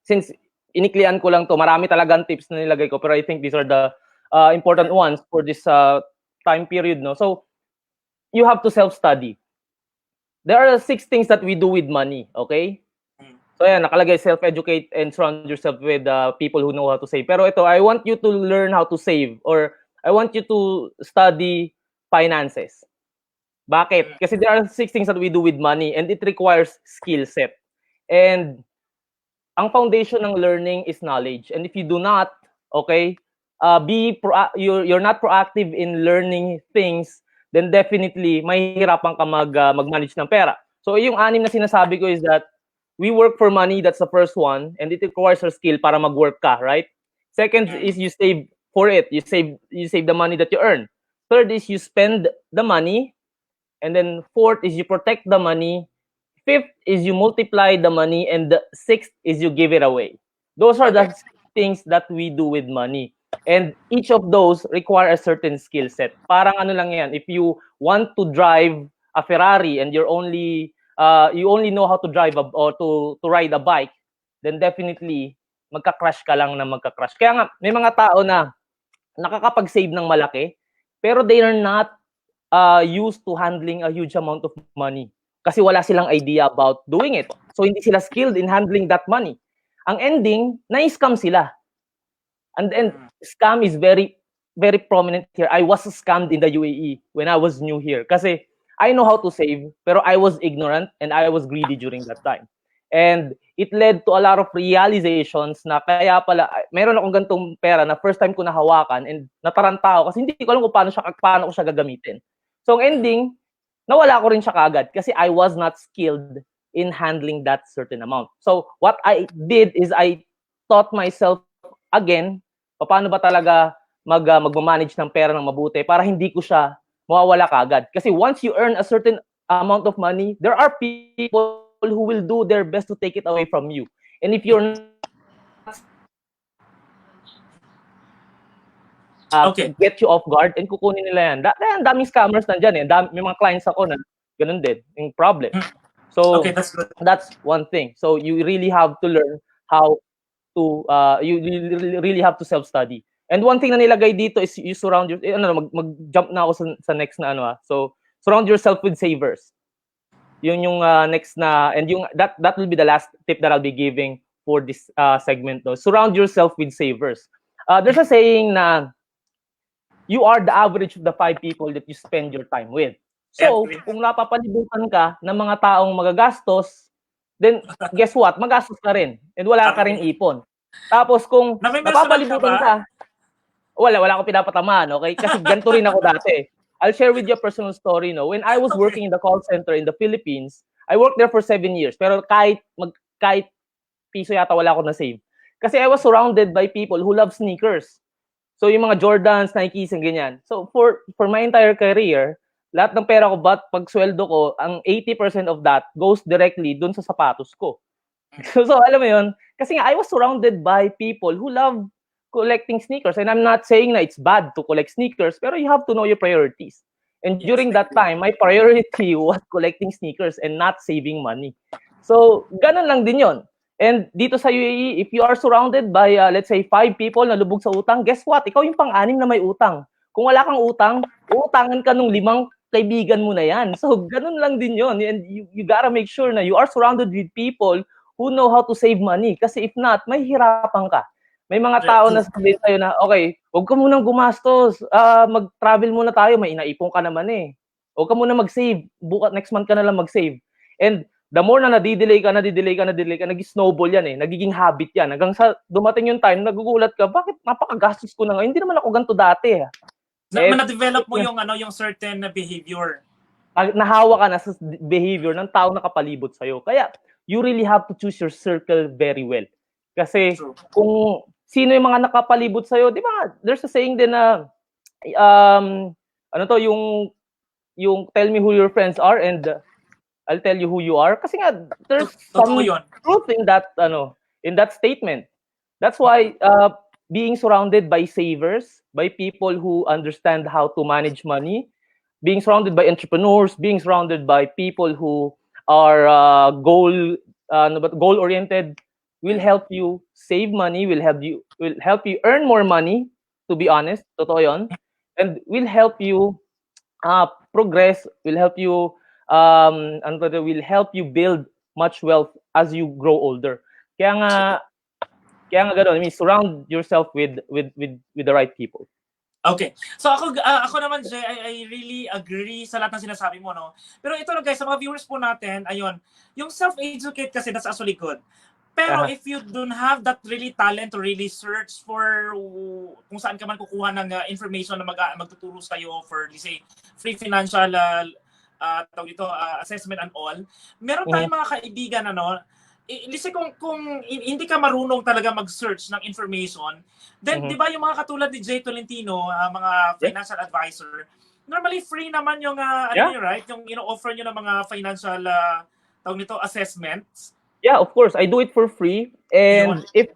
since iniklian ko lang to, marami talagang tips na nilagay ko, pero I think these are the important ones for this time period, no? So, you have to self-study. There are 6 things that we do with money, okay? So, ayan, nakalagay, self-educate and surround yourself with people who know how to save. Pero ito, I want you to learn how to save, or I want you to study finances. Bakit? Kasi there are 6 things that we do with money and it requires skill set. And ang foundation ng learning is knowledge. And if you do not, okay, you're not proactive in learning things, then definitely mahihirapan ka mag-manage ng pera. So yung 6 na sinasabi ko is that we work for money, that's the first one, and it requires a skill para mag-work ka, right? Second is you save for it. You save the money that you earn. Third is you spend the money. And then 4th is you protect the money. 5th is you multiply the money. And the 6th is you give it away. Those are the things that we do with money. And each of those require a certain skill set. Parang ano lang yan, if you want to drive a Ferrari and you only know how to drive or to ride a bike, then definitely magka-crash ka lang na magka-crash. Kaya nga, may mga tao na nakakapag-save ng malaki, pero they are not used to handling a huge amount of money kasi wala silang idea about doing it. So hindi sila skilled in handling that money. Ang ending, na-scam sila. And then scam is very very prominent here. I was scammed in the UAE when I was new here kasi I know how to save pero I was ignorant and I was greedy during that time. And it led to a lot of realizations na kaya pala meron akong gantong pera na first time ko nahawakan and nataranta ako kasi hindi ko alam kung paano ko siya gagamitin. So, ang ending, nawala ko rin siya kaagad kasi I was not skilled in handling that certain amount. So, what I did is I taught myself again, paano ba talaga mag-manage ng pera ng mabuti para hindi ko siya mawawala kaagad. Kasi once you earn a certain amount of money, there are people who will do their best to take it away from you. And if you're get you off guard and kukunin nila yan. Daming scammers nandyan eh. May mga clients ako na ganun din, yung problem. So, that's one thing. So, you really have to learn how to, you really have to self-study. And one thing na nilagay dito is you surround your, mag-jump na ako sa next na So, surround yourself with savers. Yun yung next na, and yung, that will be the last tip that I'll be giving for this segment. No? Surround yourself with savers. There's a saying na, you are the average of the 5 people that you spend your time with. So, kung napapalibutan ka ng mga taong magagastos, then guess what? Magastos ka rin. And wala ka rin ipon. Tapos kung Namimiss napapalibutan ka, wala akong pinapatamaan, okay? Kasi ganito rin ako dati. I'll share with you a personal story, no? When I was working in the call center in the Philippines, I worked there for 7 years. Pero kahit piso yata wala ako na-save. Kasi I was surrounded by people who love sneakers. So yung mga Jordans, Nikes, and ganyan. So for my entire career, lahat ng pera ko, pag sweldo ko, ang 80% of that goes directly dun sa sapatos ko. So alam mo yun, kasi nga I was surrounded by people who love collecting sneakers. And I'm not saying na it's bad to collect sneakers, pero you have to know your priorities. And during that time, my priority was collecting sneakers and not saving money. So ganun lang din yon. And dito sa UAE, if you are surrounded by, let's say, 5 people na lubog sa utang, guess what? Ikaw yung pang-anim na may utang. Kung wala kang utang, uutangan ka nung 5 kaibigan mo na yan. So, ganun lang din yon. And you gotta make sure na you are surrounded with people who know how to save money. Kasi if not, may hirapan ka. May mga tao na sabihin sa'yo na, okay, huwag ka munang gumastos. Mag-travel muna tayo. May inaipon ka naman eh. Huwag ka muna mag-save. Next month ka na lang mag-save. And the more na nadidelay ka, nag-snowball yan eh. Nagiging habit yan. Hanggang sa dumating yung time, nagugulat ka, bakit napakagastos ko na ngayon? Hindi naman ako ganito dati. Na-develop mo yung certain behavior. Nahawa ka na sa behavior ng tao na kapalibot sa'yo. Kaya, you really have to choose your circle very well. Kasi, kung sino yung mga nakapalibot sa'yo, di ba, there's a saying din na, yung tell me who your friends are and I'll tell you who you are. Kasi nga, there's some truth in that statement. That's why, being surrounded by savers, by people who understand how to manage money, being surrounded by entrepreneurs, being surrounded by people who are goal-oriented, will help you save money, will help you earn more money, to be honest, totoo yun, and will help you progress, will help you build much wealth as you grow older. Kaya nga gano'n, I mean, surround yourself with the right people. Okay. So ako naman, Jay, I really agree sa lahat ng sinasabi mo, no? Pero ito lang guys, sa mga viewers po natin, ayun, yung self-educate kasi that's actually good. Pero if you don't have that really talent to really search for kung saan ka man kukuha ng information na magtuturo sa iyo for, let's say, free financial assessment and all, meron tayong mga kaibigan, listen, kung hindi ka marunong talaga mag-search ng information, then di ba yung mga katulad ni Jay Tolentino, mga financial advisor, normally free naman yung right? Yung ino-offer nyo ng mga financial assessments. Yeah, of course. I do it for free. And if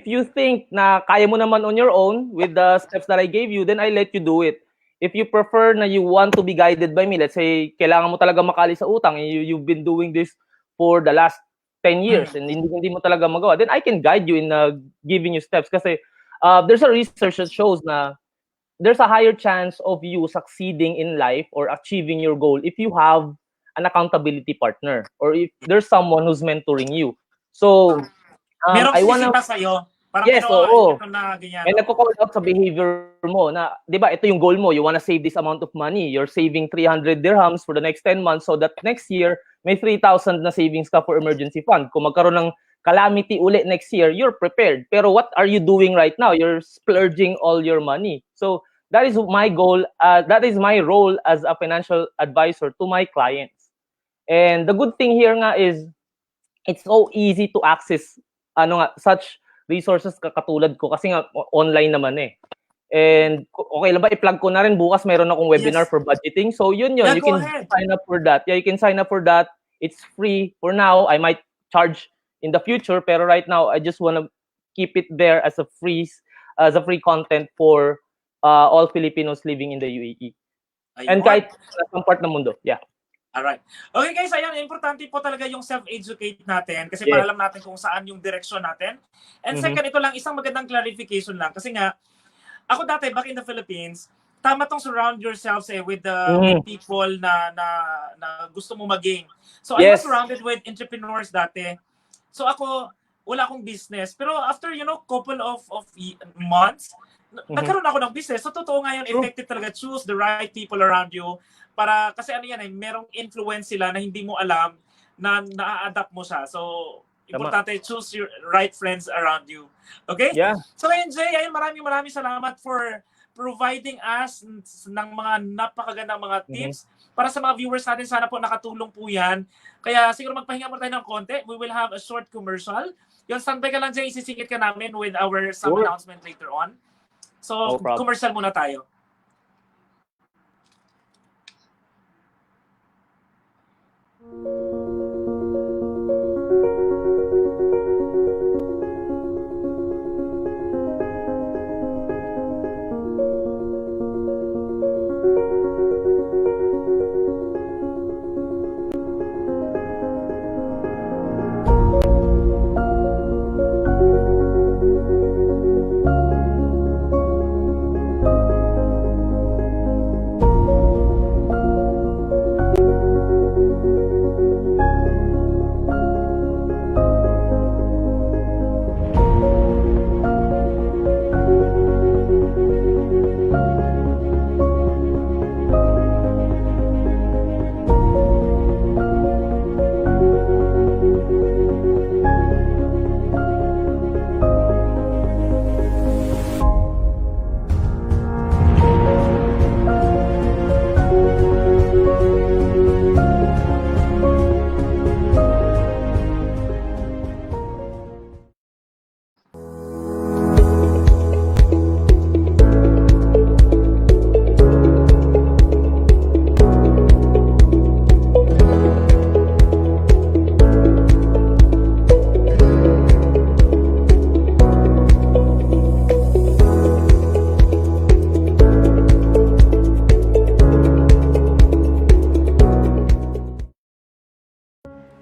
you think na kaya mo naman on your own with the steps that I gave you, then I let you do it. If you prefer na you want to be guided by me, let's say kailangan mo talaga makali sa utang, you've been doing this for the last 10 years and hindi mo talaga magawa, then I can guide you in giving you steps. Kasi there's a research that shows na there's a higher chance of you succeeding in life or achieving your goal if you have an accountability partner or if there's someone who's mentoring you. So, I wanna sa'yo. Parang yes, oo. And nagko-call out sa behavior mo na, di ba, ito yung goal mo. You wanna save this amount of money. You're saving 300 dirhams for the next 10 months so that next year, may 3,000 na savings ka for emergency fund. Kung magkaroon ng calamity uli next year, you're prepared. Pero what are you doing right now? You're splurging all your money. So that is my goal. That is my role as a financial advisor to my clients. And the good thing here nga is it's so easy to access such resources katulad ko kasi nga online naman eh. And okay lang ba i-plug ko na rin bukas mayroon akong webinar for budgeting. So yun you can sign up for that. Yeah, you can sign up for that. It's free for now. I might charge in the future pero right now I just want to keep it there as a free content for all Filipinos living in the UAE. And kahit sa part ng mundo. Yeah. Alright. Okay guys, ayan, importante po talaga yung self-educate natin kasi para alam natin kung saan yung direction natin. And second, ito lang, isang magandang clarification lang kasi nga, ako dati, back in the Philippines, tama tong surround yourself with people na gusto mo maging. So I was surrounded with entrepreneurs dati. So ako, wala akong business. Pero after, couple of months, nagkaroon ako ng business. So totoo nga yun, effective talaga. Choose the right people around you. Kasi merong influence sila na hindi mo alam na na-adapt mo siya. So importante, choose your right friends around you. Okay? Yeah. So ngayon, Jay, ayun, maraming salamat for providing us ng mga napakagandang mga tips. Para sa mga viewers natin, sana po nakatulong po yan. Kaya siguro magpahinga mo tayo ng konti. We will have a short commercial. Yung standby ka lang, Jay, isisingit ka namin with our some announcement later on. So, commercial muna tayo.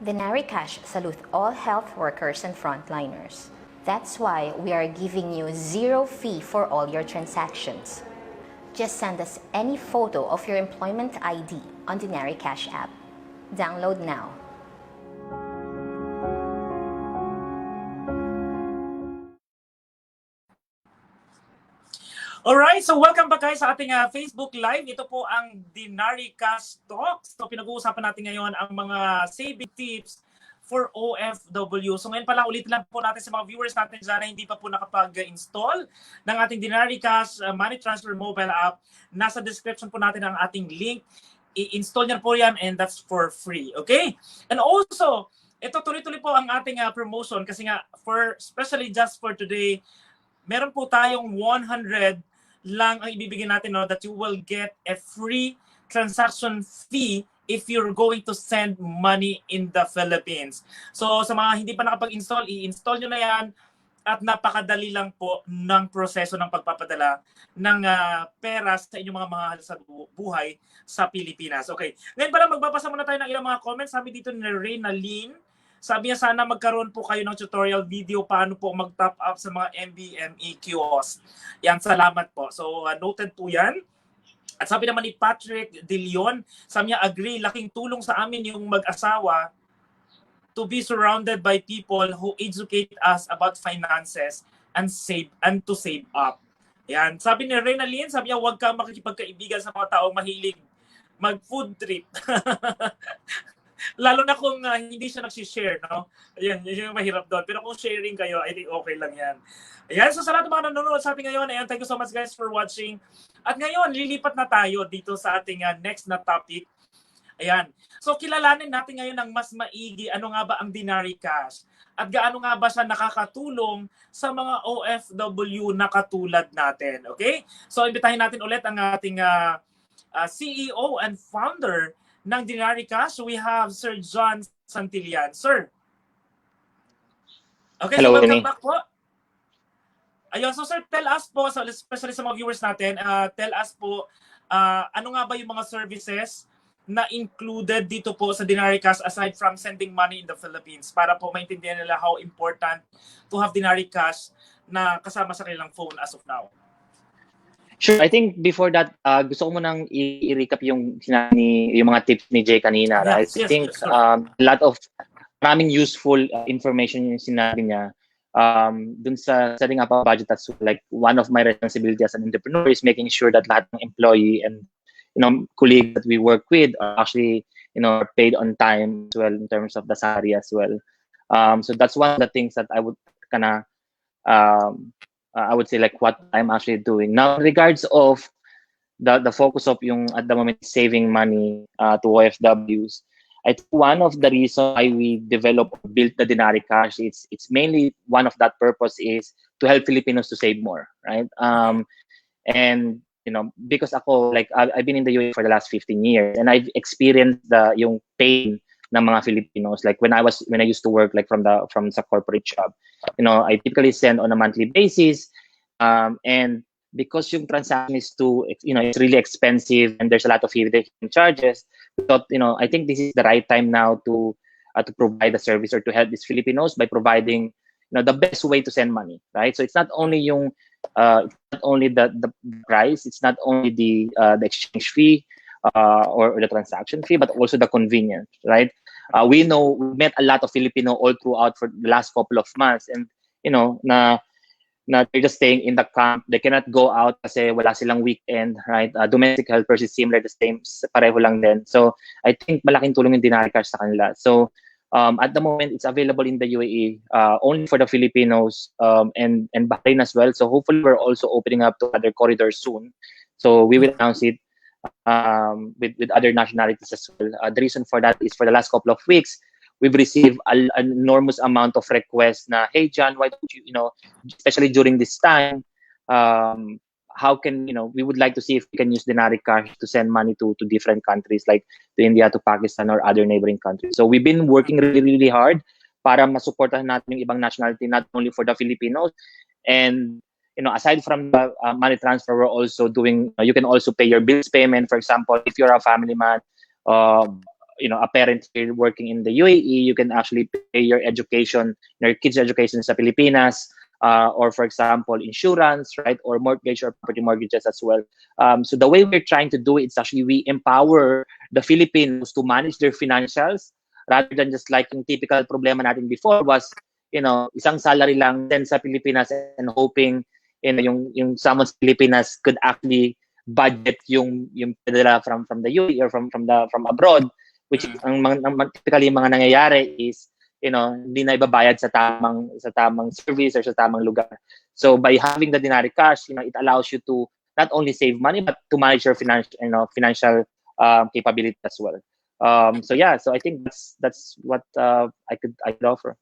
Denarii Cash salute all health workers and frontliners. That's why we are giving you zero fee for all your transactions. Just send us any photo of your employment ID on Denarii Cash app. Download now. Alright, so welcome back guys sa ating Facebook Live. Ito po ang Denarii Cash Talks. So pinag-uusapan natin ngayon ang mga saving tips for OFW. So ngayon pala ulit lang po natin sa mga viewers natin dyan na hindi pa po nakapag-install ng ating Denarii Cash Money Transfer mobile app. Nasa description po natin ang ating link. I-install niyo po yan and that's for free. Okay? And also, ito tuloy-tuloy po ang ating promotion kasi nga especially just for today, meron po tayong 100 lang ang ibibigay natin, no, that you will get a free transaction fee if you're going to send money in the Philippines. So sa mga hindi pa nakapag-install, i-install nyo na yan at napakadali lang po ng proseso ng pagpapadala ng pera sa inyong mga mahal sa buhay sa Pilipinas. Okay, ngayon pala magbabasa muna tayo ng ilang mga comments. Sabi dito ni Reynalyn, sabi niya sana magkaroon po kayo ng tutorial video paano po mag-top up sa mga MBME kiosk. Yan, salamat po. So, noted po yan. At sabi naman ni Patrick De Leon, sabi niya, agree, laking tulong sa amin yung mag-asawa to be surrounded by people who educate us about finances and to save up. Yan. Sabi ni Reynalyn, sabi niya, huwag ka makikipagkaibigan sa mga taong mahilig mag-food trip. Lalo na kung hindi siya nagsishare, no? Ayan, yun yung mahirap doon. Pero kung sharing kayo, I think okay lang yan. Ayan, so sa lahat ng mga nanonood sa atin ngayon, ayan, thank you so much guys for watching. At ngayon, lilipat na tayo dito sa ating next na topic. Ayan. So kilalanin natin ngayon ng mas maigi ano nga ba ang Denarii Cash at gaano nga ba siya nakakatulong sa mga OFW na katulad natin. Okay? So imbitahin natin ulit ang ating CEO and founder ng Denarii Cash. We have Sir John Santillan. Sir. Okay, hello, so welcome Junie. back po. Ayun, so sir, tell us po, especially sa mga viewers natin, tell us po, ano nga ba yung mga services na included dito po sa Denarii Cash aside from sending money in the Philippines para po maintindihan nila how important to have Denarii Cash na kasama sa kanilang phone as of now. Sure. I think before that, gusto ko munang i-recap yung mga tips ni Jay kanina. Right? Yes, I think yes, maraming useful information yung sinabi niya dun sa setting up a budget as well. Like one of my responsibilities as an entrepreneur is making sure that lahat ng employee and colleagues that we work with are actually are paid on time as well in terms of the salary as well. So that's one of the things that I would kind of I would say like what I'm actually doing now in regards of the focus of yung at the moment saving money to OFWs. I think one of the reasons why we developed or built the Denarii Cash, it's mainly one of that purpose is to help Filipinos to save more, right? And you know, because ako like I've been in the UAE for the last 15 years and I've experienced the yung pain ng mga Filipinos. Like when I used to work like from the corporate job, you know, I typically send on a monthly basis, and because yung transaction is too, you know, it's really expensive and there's a lot of hidden charges. We thought, you know, I think this is the right time now to provide a service or to help these Filipinos by providing, you know, the best way to send money, right? So it's not only yung it's not only the price, it's not only the exchange fee or the transaction fee, but also the convenience, right? We know we met a lot of Filipino all throughout for the last couple of months, and you know na they're just staying in the camp. They cannot go out kasi wala silang weekend, right? Domestic helpers is similar, the same, pareho lang din. So I think malaking tulong yung Denarii Cash sa kanila. So at the moment, it's available in the UAE only for the Filipinos and Bahrain as well. So hopefully we're also opening up to other corridors soon. So we will announce it with other nationalities as well. The reason for that is for the last couple of weeks, we've received an enormous amount of requests na, hey, John, why don't you, you know, especially during this time, how can, you know, we would like to see if we can use Denarii Cash to send money to different countries like to India, to Pakistan, or other neighboring countries. So we've been working really, really hard para masuportahan natin yung ibang nationality, not only for the Filipinos. And, you know, aside from the money transfer, we're also doing, you can also pay your bills payment. For example, if you're a family man, you know, a parent here working in the UAE, you can actually pay your education, your kids' education sa Pilipinas, or for example, insurance, right, or mortgage or property mortgages as well. So the way we're trying to do it is actually we empower the Filipinos to manage their financials rather than just like yung typical problema natin before was, you know, isang salary lang send sa Pilipinas and hoping, you know, yung someone sa Pilipinas could actually budget yung nila from the UAE or from abroad, which ang typically mga nangyayari is, you know, hindi na ibabayad sa tamang service or sa tamang lugar. So by having the Denarii Cash, you know, it allows you to not only save money but to manage your financial capability as well. So yeah, so I think that's what I could offer.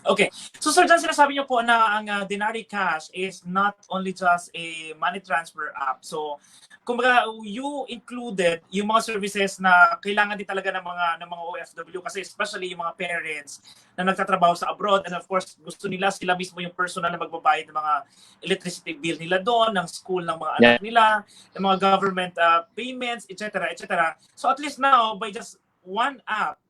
Okay. So Sir John, sinasabi niyo po na ang Denarii Cash is not only just a money transfer app. So kumbaga you included yung mga services na kailangan din talaga ng mga OFW kasi especially yung mga parents na nagtatrabaho sa abroad, and of course gusto nila sila mismo yung personal na magbabayad ng mga electricity bill nila doon, ng school ng mga anak nila, ng mga government payments, etc. etc. So at least now by just one app,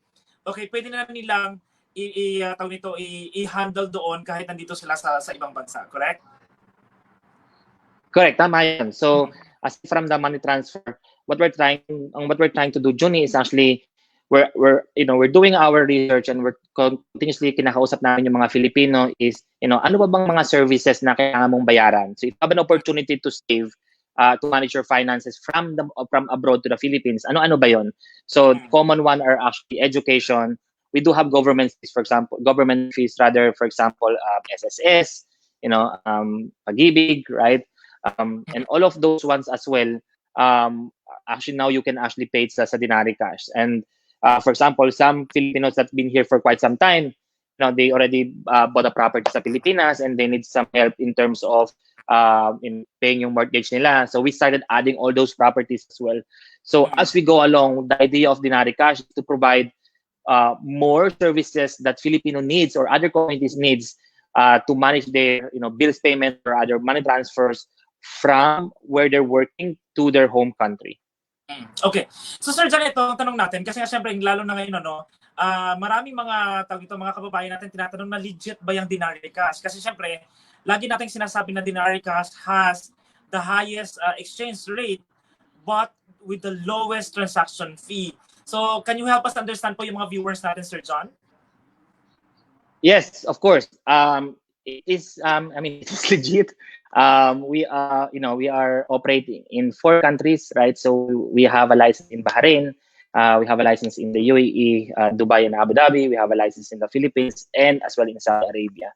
okay, pwede na nilang i-handle doon kahit nandito sila sa ibang bansa, correct? Correct, tama yan. So, as from the money transfer, what we're trying to do, Junie, is actually we're doing our research and we're continuously kinakausap namin yung mga Filipino is, you know, ano ba bang mga services na kailangan mong bayaran? So, if you have an opportunity to save, to manage your finances from abroad to the Philippines, ano ba yon? So, common one are actually education. We do have government fees, for example, for example, SSS, you know, Pag-ibig, right? And all of those ones as well. Actually, now you can actually pay it sa Denarii Cash. And for example, some Filipinos that've been here for quite some time, you know, they already bought a property sa Pilipinas and they need some help in terms of in paying yung mortgage nila. So we started adding all those properties as well. So as we go along, the idea of Denarii Cash is to provide more services that Filipino needs or other communities needs to manage their, you know, bills payment or other money transfers from where they're working to their home country. Okay. So Sir John, ito ang tanong natin kasi nga syempre lalo na ngayon maraming mga kababayan natin tinatanong na legit ba yung Denarii Cash? Kasi syempre lagi nating sinasabi na Denarii Cash has the highest exchange rate but with the lowest transaction fee. So, can you help us understand po yung mga viewers natin, Sir John? Yes, of course. It is. I mean, it is legit. We are, you know, we are operating in 4 countries, right? So we have a license in Bahrain, We have a license in the UAE, Dubai, and Abu Dhabi. We have a license in the Philippines and as well in Saudi Arabia.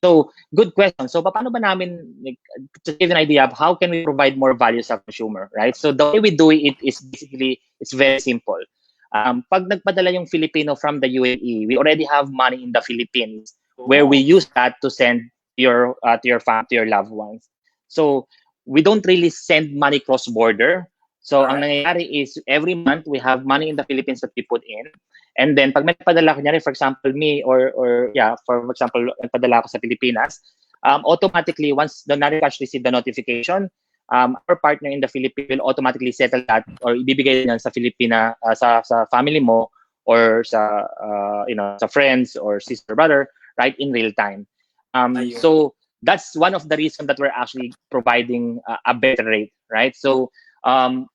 So, good question. So, paano ba namin, like, to give an idea of how can we provide more value sa consumer, right? So, the way we do it is basically, it's very simple. Pag nagpadala yung Filipino from the UAE, we already have money in the Philippines where we use that to send your to your family, to your loved ones. So, we don't really send money cross-border. So, ang nangyayari is every month we have money in the Philippines that we put in. And then, pag may padala, kunyari, for example, me or yeah, for example, nagpadala ako sa Pilipinas, automatically, once the Denarii Cash receive the notification, our partner in the Philippines will automatically settle that or ibibigay yan sa Filipina, sa family mo or sa, sa friends or sister, brother, right, in real time. So, that's one of the reasons that we're actually providing a better rate, right? So,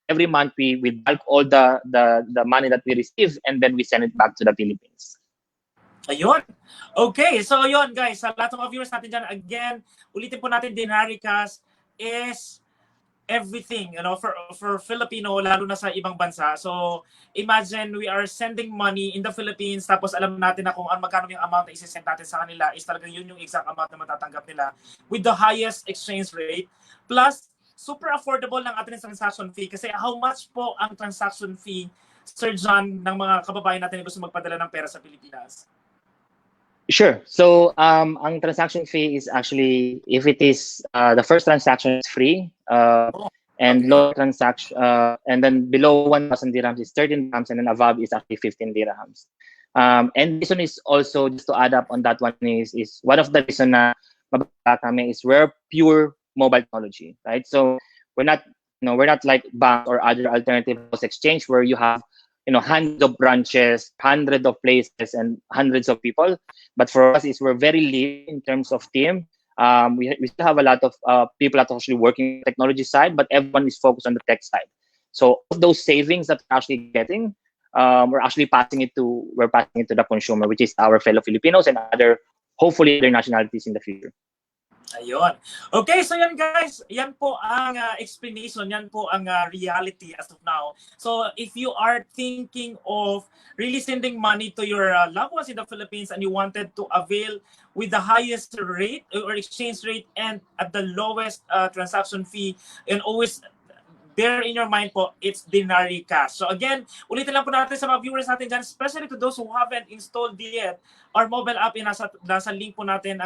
every month we bulk all the money that we receive and then we send it back to the Philippines. Ayun. Okay, so yun guys, sa lahat ng mga viewers natin dyan, again, ulitin po natin, Denarii Cash is everything, for Filipino, lalo na sa ibang bansa. So, imagine we are sending money in the Philippines, tapos alam natin na kung magkano yung amount na isisend natin sa kanila, is talagang yun yung exact amount na matatanggap nila with the highest exchange rate. Plus, super affordable ng ating transaction fee. Kasi how much po ang transaction fee, Sir John, ng mga kababayan natin na gusto magpadala ng pera sa Pilipinas? Sure. So, ang transaction fee is actually, if it is, the first transaction is free, and low transaction, and then below 1,000 dirhams is 13 dirhams, and then above is actually 15 dirhams. And this one is also, just to add up on that one, is one of the reason na mababa kami is we're pure mobile technology, right? So we're not like bank or other alternative exchange where you have hundreds of branches, hundreds of places, and hundreds of people. But for us, we're very lean in terms of team. We still have a lot of people that are actually working on the technology side, but everyone is focused on the tech side. So of those savings that we're actually getting, we're actually passing it to the consumer, which is our fellow Filipinos and hopefully other nationalities in the future. Ayun. Okay, so yan guys, yan po ang explanation, yan po ang reality as of now. So if you are thinking of really sending money to your loved ones in the Philippines and you wanted to avail with the highest rate or exchange rate and at the lowest transaction fee, and always bear in your mind po, it's Denarii Cash. So again, ulitin lang po natin sa mga viewers natin dyan, especially to those who haven't installed yet our mobile app, nasa link po natin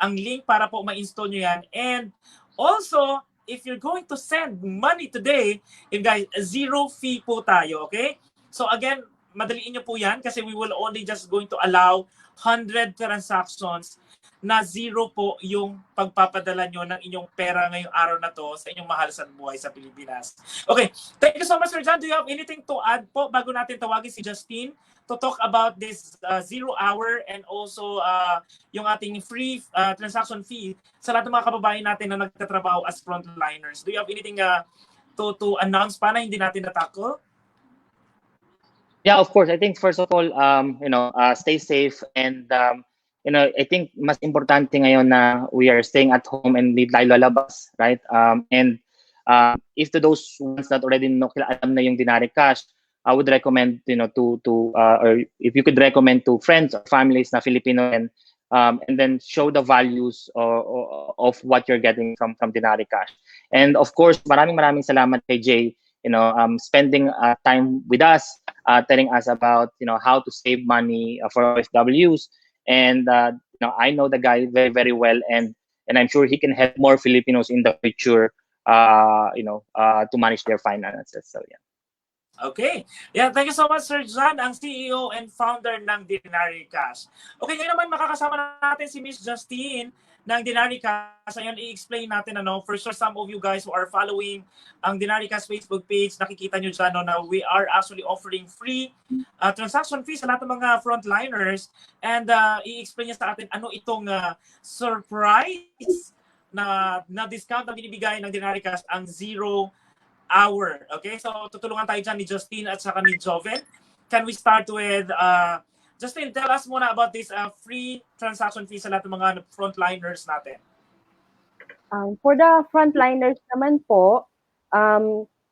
ang link para po ma-install nyo yan. And also, if you're going to send money today, guys, zero fee po tayo, okay? So again, madaliin nyo po yan kasi we will only just going to allow 100 transactions na zero po yung pagpapadala nyo ng inyong pera ngayong araw na to sa inyong mahal sa buhay sa Pilipinas. Okay, thank you so much, Sir John. Do you have anything to add po bago natin tawagin si Justine to talk about this 0 hour and also yung ating free transaction fee sa lahat ng mga kababayan natin na nagtatrabaho as frontliners? Do you have anything to announce pa na hindi natin natakol? Yeah, of course. I think first of all, stay safe and I think mas importante ngayon na we are staying at home and hindi tayo lalabas, right? And if to those ones that already alam na yung Denarii Cash, I would recommend, or if you could recommend to friends or families na Filipino and then show the values of what you're getting from Denarii Cash. And of course, maraming salamat kay Jay, spending time with us, telling us about, how to save money for OFWs. And I know the guy very, very well, and I'm sure he can help more Filipinos in the future, to manage their finances. So yeah. Okay. Yeah, thank you so much, Sir John, ang CEO and founder ng Denarii Cash. Okay, ngayon naman makakasama natin si Miss Justine ng Denarii Cash. Ayan, i-explain natin, for sure some of you guys who are following ang Denarii Cash Facebook page, nakikita nyo dyan na we are actually offering free transaction fees sa lahat ng mga frontliners. And i-explain niya sa atin ano itong surprise na discount na binibigay ng Denarii Cash, ang 0 hour. Okay, so tutulungan tayo dyan ni Justine at saka ni Joven. Can we start with Justine, tell us muna about this free transaction fee sa lahat ng mga frontliners natin. For the frontliners naman po,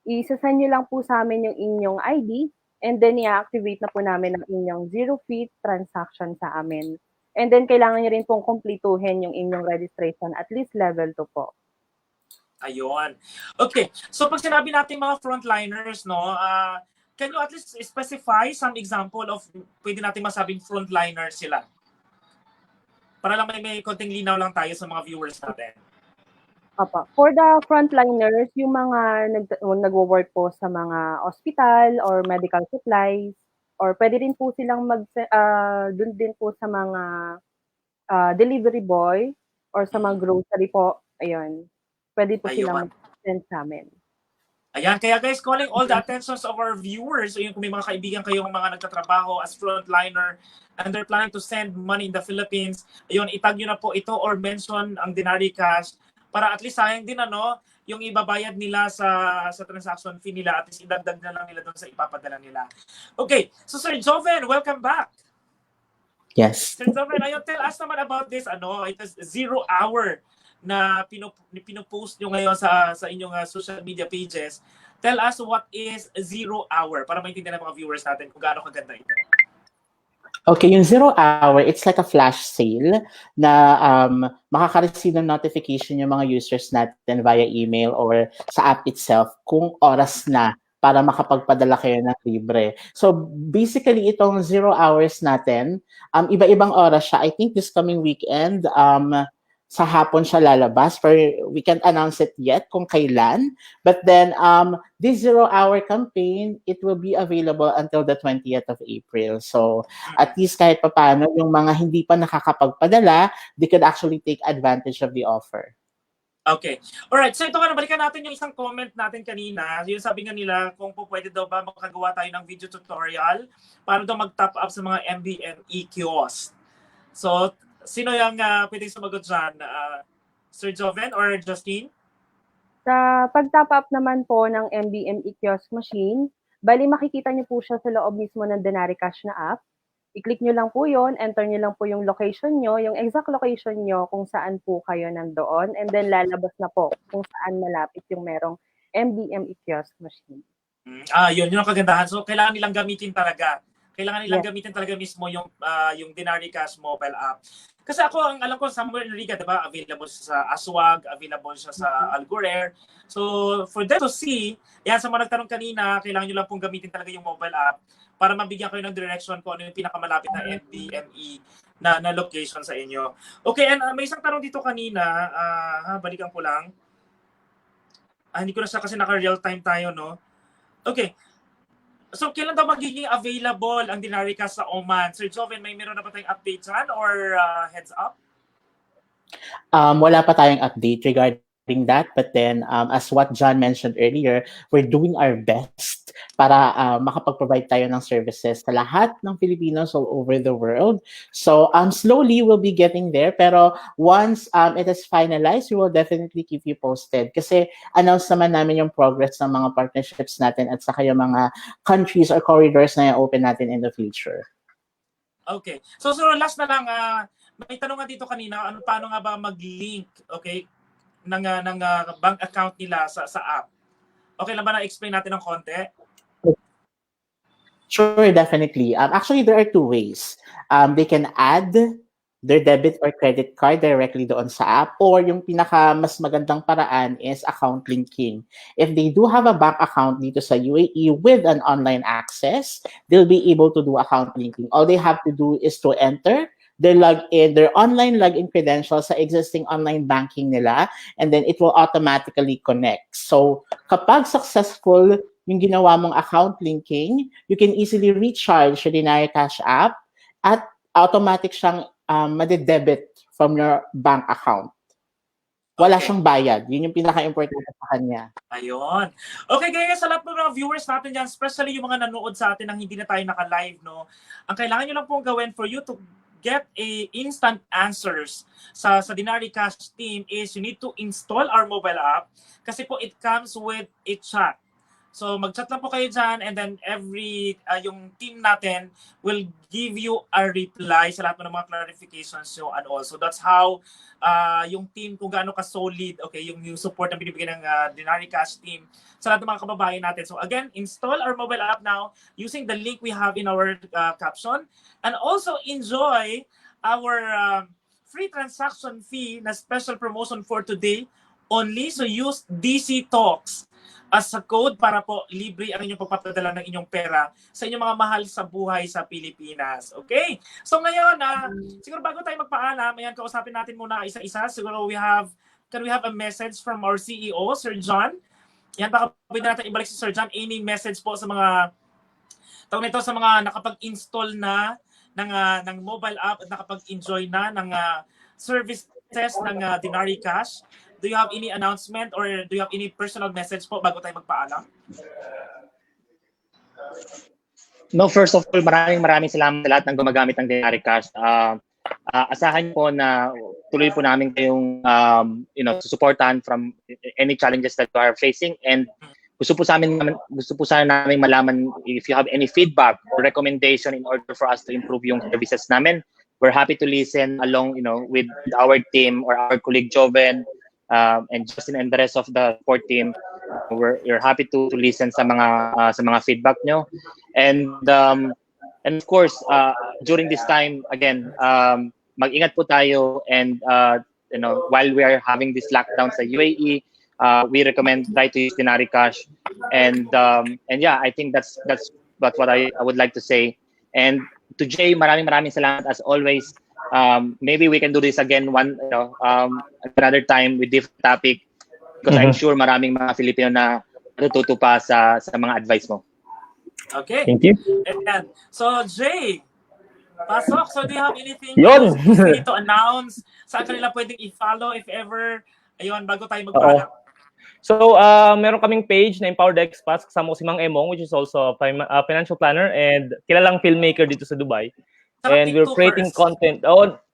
isasend nyo lang po sa amin yung inyong ID and then i-activate na po namin ang inyong zero-fee transaction sa amin. And then kailangan niyo rin pong kumpletuhin yung inyong registration at least level 2 po. Ayun. Okay. So pag sinabi natin mga frontliners, no, can you at least specify some example of pwede natin masabing frontliners sila? Para lang may konting linaw lang tayo sa mga viewers natin. Opo. For the frontliners, yung mga nagwo-work po sa mga hospital or medical supplies, or pwede rin po silang dun din po sa mga delivery boy or sa mga grocery po. Ayun. Pwede po silang mag-send sa amin. Ayan, kaya guys, calling all the attentions of our viewers, so yung kung may mga kaibigan kayong mga nagtatrabaho as frontliner and they're planning to send money in the Philippines, ayun, itag nyo na po ito or mention ang Denarii Cash para at least sayang din yung ibabayad nila sa transaction fee nila, at least idagdag na lang nila doon sa ipapadala nila. Okay, so Sir Joven, welcome back. Yes. Sir Joven, ayun, tell us naman about this, it is 0 hour na pinopost nyo ngayon sa inyong social media pages. Tell us what is 0 hour para maintindihan ng mga viewers natin kung gaano kaganda ito. Okay, yung 0 hour, it's like a flash sale na makaka-receive ng notification yung mga users natin via email or sa app itself kung oras na para makapagpadala kayo ng libre. So basically, itong 0 hours natin, iba-ibang oras siya. I think this coming weekend, sa hapon siya lalabas, pero we can't announce it yet kung kailan. But then, this 0 hour campaign, it will be available until the 20th of April. So, at least kahit papaano, yung mga hindi pa nakakapagpadala, they could actually take advantage of the offer. Okay. Alright, so ito nga, balikan natin yung isang comment natin kanina. Yung sabi nga nila, kung po pwede daw ba makagawa tayo ng video tutorial para daw mag-top up sa mga MBME kiosk. So, sino yung pwedeng sumagot dyan? Sir Joven or Justine? Sa pag-top up naman po ng MBME kiosk machine, bali makikita niyo po siya sa loob mismo ng Denarii Cash na app. I-click niyo lang po yon, enter niyo lang po yung location niyo, yung exact location niyo kung saan po kayo nandoon, and then lalabas na po kung saan malapit yung merong MBME kiosk machine. Yun ang kagandahan. So, kailangan nilang gamitin talaga. Kailangan nilang gamitin talaga mismo yung Denarii Cash mobile app. Kasi ako, ang alam ko, somewhere in Riga, diba, available siya sa Aswag, available siya sa Algorer. So, for them to see, yan sa mga nagtanong kanina, kailangan nyo lang pong gamitin talaga yung mobile app para mabigyan kayo ng direction kung ano yung pinakamalapit na MBME na location sa inyo. Okay, and may isang tanong dito kanina, balikan ko lang. Hindi ko na siya kasi naka-real time tayo, no? Okay. So, kailan daw magiging available ang Denarii Cash sa Oman? Sir Joven, meron na ba tayong update dyan or heads up? Wala pa tayong update regarding that. But then, as what John mentioned earlier, we're doing our best para makapag-provide tayo ng services sa lahat ng Filipinos all over the world. So, slowly we'll be getting there. Pero once it is finalized, we will definitely keep you posted. Kasi announce naman namin yung progress ng mga partnerships natin at saka yung mga countries or corridors na i-open natin in the future. Okay. So last na lang, may tanong nga dito kanina, paano nga ba mag-link, okay, ng bank account nila sa app? Okay lang ba na-explain natin ng konti? Sure, definitely. Actually, there are two ways. They can add their debit or credit card directly doon sa app, or yung pinaka mas magandang paraan is account linking. If they do have a bank account dito sa UAE with an online access, they'll be able to do account linking. All they have to do is to enter their online login credentials sa existing online banking nila, and then it will automatically connect. So, kapag successful yung ginawa mong account linking, you can easily recharge your Denarii Cash app at automatic siyang madedebit from your bank account. Wala siyang bayad. Yun yung pinaka-importante sa kanya. Ayun. Okay, guys, sa lahat ng mga viewers natin dyan, especially yung mga nanood sa atin nang hindi na tayo naka-live, no? Ang kailangan nyo lang pong gawin for you to get instant answers sa Denarii Cash team is you need to install our mobile app kasi po it comes with a chat. So mag-chat lang po kayo dyan, and then yung team natin will give you a reply sa lahat ng mga clarifications nyo and all. So that's how yung team, kung gaano ka-solid, okay, yung support na binibigay ng Denarii Cash team sa lahat ng mga kababayan natin. So again, install our mobile app now using the link we have in our caption, and also enjoy our free transaction fee na special promotion for today only. So use DCTALKS as a code para po libre ang inyong pagpapadala ng inyong pera sa inyong mga mahal sa buhay sa Pilipinas. Okay? So ngayon, siguro bago tayo magpaalam, ayan, kausapin natin muna isa-isa. Siguro can we have a message from our CEO, Sir John? Yan, baka pwede natin ibalik si Sir John. Any message po sa mga sa mga nakapag-install na ng mobile app at nakapag-enjoy na ng services ng Denarii Cash? Do you have any announcement or do you have any personal message po bago tayo magpaalam? No, first of all, maraming salamat sa lahat ng gumagamit ng Denarii Cash. Asahan po na tuloy po namin kayong susuportahan from any challenges that you are facing, and gusto po sana namin malaman if you have any feedback or recommendation in order for us to improve yung services namin. We're happy to listen along, with our team or our colleague Joven, and Justin and the rest of the support team. We're happy to listen sa mga feedback nyo, and of course during this time again, mag-ingat po tayo, and while we are having this lockdown sa UAE, we recommend try to use Denarii Cash, and yeah, I think that's what I would like to say. And to Jay, maraming salamat as always. Maybe we can do this again another time with different topic, because I'm sure maraming mga Filipino na natututo pa sa mga advice mo. Okay. Thank you. And so Jay, pasok. So do you have anything Yun. to announce? Saan kanila pwedeng i-follow if ever? Ayun, bago tayo magpaalam. So, meron kaming page na Empowered Expats, kasama ko si Mang Emong, which is also a financial planner and kilalang filmmaker dito sa Dubai. And we're creating content.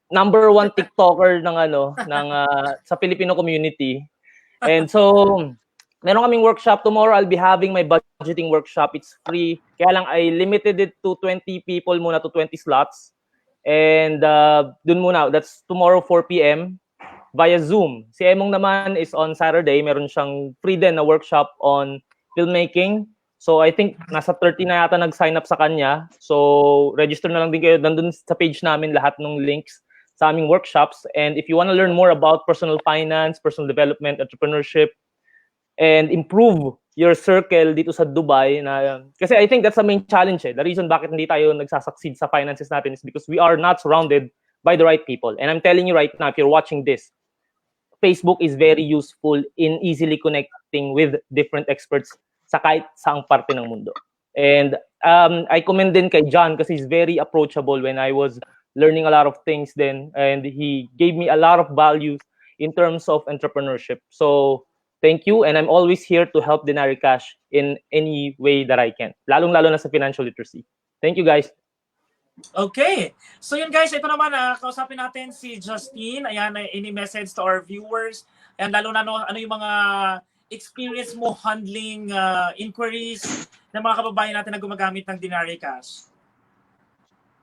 Number 1 TikToker ng sa Filipino community. And so, meron kaming workshop tomorrow. I'll be having my budgeting workshop. It's free. Kaya lang I limited it to 20 people muna, to 20 slots. And dun muna, that's tomorrow 4 p.m. via Zoom. Si Emong naman is on Saturday. Meron siyang free din na workshop on filmmaking. So I think nasa 30 na yata nag-sign up sa kanya. So register na lang din kayo. Nandun sa page namin lahat ng links sa aming workshops. And if you want to learn more about personal finance, personal development, entrepreneurship, and improve your circle dito sa Dubai, kasi I think that's the main challenge. The reason bakit hindi tayo nagsasucceed sa finances natin is because we are not surrounded by the right people. And I'm telling you right now, if you're watching this, Facebook is very useful in easily connecting with different experts sa kahit saang parte ng mundo. And I commend din kay John kasi he's very approachable when I was learning a lot of things then, and he gave me a lot of values in terms of entrepreneurship. So thank you, and I'm always here to help Denarii Cash in any way that I can, lalong-lalo na sa financial literacy. Thank you, guys. Okay. So yun guys, ito naman, kausapin natin si Justine. Ayan, any message to our viewers? Ayan, lalo na ano yung mga experience mo handling inquiries ng mga kababayan natin na gumagamit ng Denarii Cash?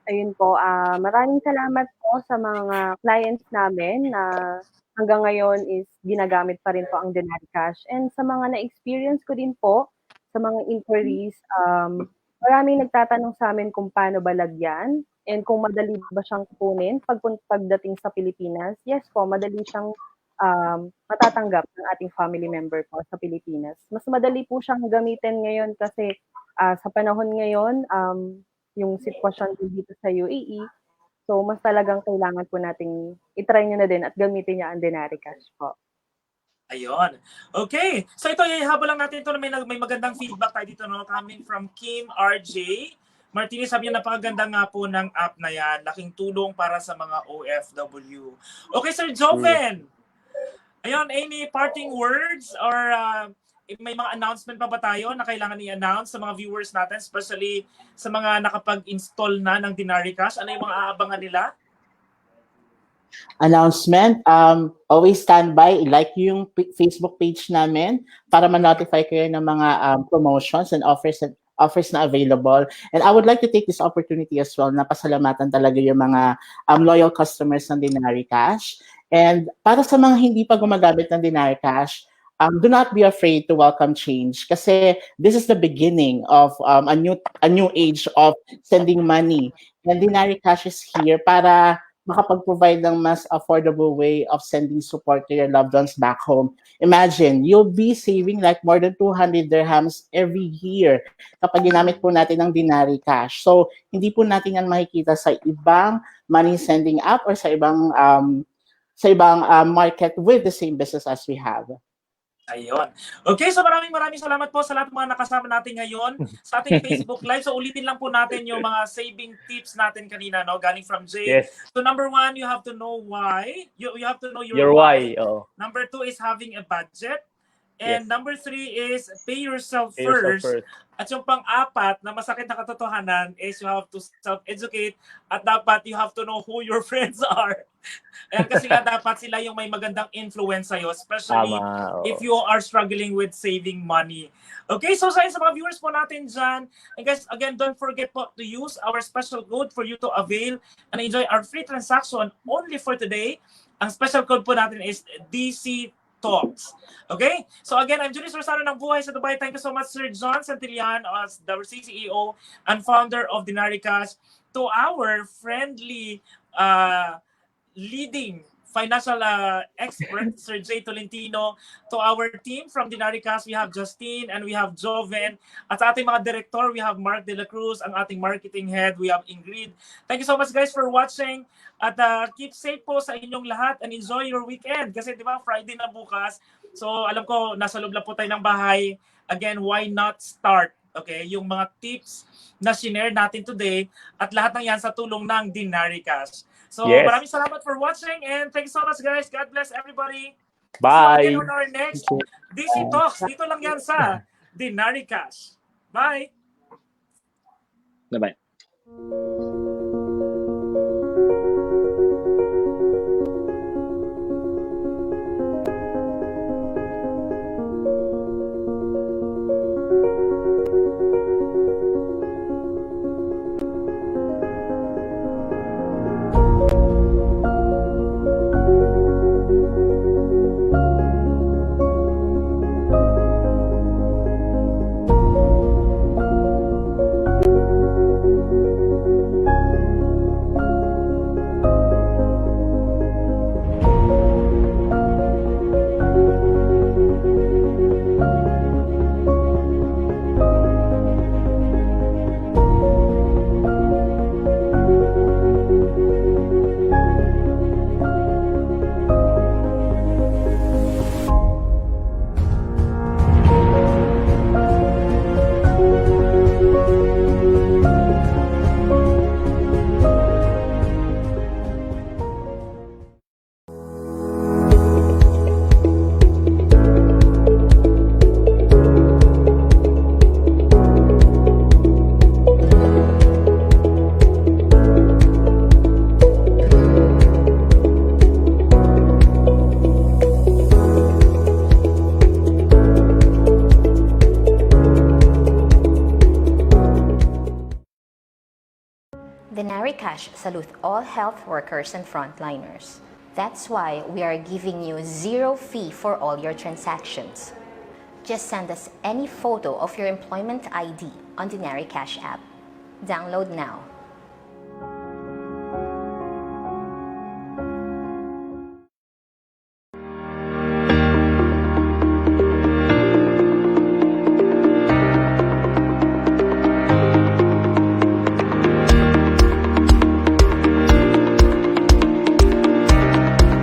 Ayun po, maraming salamat po sa mga clients namin na hanggang ngayon is ginagamit pa rin po ang Denarii Cash. And sa mga na-experience ko din po, sa mga inquiries, maraming nagtatanong sa amin kung paano ba lagyan and kung madali ba siyang kunin pagdating sa Pilipinas. Yes po, madali siyang matatanggap ng ating family member po sa Pilipinas. Mas madali po siyang gamitin ngayon kasi sa panahon ngayon, yung sitwasyon dito sa UAE, so mas talagang kailangan po nating itry nyo na din at gamitin niya ang Denarii Cash po. Ayun. Okay. So ito, habol lang natin ito na may magandang feedback tayo dito, no? Coming from Kim RJ Martinez, sabi niya napakaganda nga po ng app na yan. Laking tulong para sa mga OFW. Okay, Sir Joven. Ayun, any parting words or may mga announcement pa ba tayo na kailangan i-announce sa mga viewers natin, especially sa mga nakapag-install na ng Denarii Cash? Ano yung mga aabangan nila? announcement. Always stand by, like yung Facebook page namin para ma-notify kayo ng mga promotions and offers na available. And I would like to take this opportunity as well na pasalamatan talaga yung mga loyal customers ng Denarii Cash. And para sa mga hindi pa gumagamit ng Denarii Cash, do not be afraid to welcome change kasi this is the beginning of a new age of sending money. And Denarii Cash is here para makapag-provide ng mas affordable way of sending support to your loved ones back home. Imagine, you'll be saving like more than 200 dirhams every year kapag ginamit po natin ng Denarii Cash. So, hindi po natin yan makikita sa ibang money sending app or sa ibang market with the same business as we have. Ayun. Okay, so maraming salamat po sa lahat ng mga nakasama natin ngayon sa ating Facebook Live. So ulitin lang po natin yung mga saving tips natin kanina, no? Galing from Jay. Yes. So number 1, you have to know why. You have to know Your why. Oh. Number 2 is having a budget. And Yes. number 3 is pay yourself Pay yourself first. first. At yung pang-apat na masakit na katotohanan is you have to self-educate at dapat you have to know who your friends are. Ayan, kasi nga dapat sila yung may magandang influence sa'yo, especially if you are struggling with saving money. Okay, so sa mga viewers po natin dyan, and guys, again, don't forget po to use our special code for you to avail and enjoy our free transaction only for today. Ang special code po natin is DCTALKS. Okay? So again, I'm Junie Sorsano ng Buhay sa Dubai. Thank you so much, Sir John Santillan, as the CEO and founder of Denarii Cash, to our friendly leading financial expert, Sir Jay Tolentino, to our team from Denarii Cash, we have Justine and we have Joven. At sa ating mga director, we have Mark De La Cruz, ang ating marketing head, we have Ingrid. Thank you so much guys for watching. At keep safe po sa inyong lahat and enjoy your weekend. Kasi di ba, Friday na bukas. So alam ko, nasa loob lang po tayo ng bahay. Again, why not start? Okay, yung mga tips na shinare natin today at lahat ng yan sa tulong ng Denarii Cash. So maraming salamat for watching and thank you so much guys. God bless everybody. Bye. See you again on our next DC Talks. Dito lang yan sa Denarii Cash. Bye. Bye-bye. Denarii Cash salute all health workers and frontliners. That's why we are giving you zero fee for all your transactions. Just send us any photo of your employment ID on Denarii Cash app. Download now.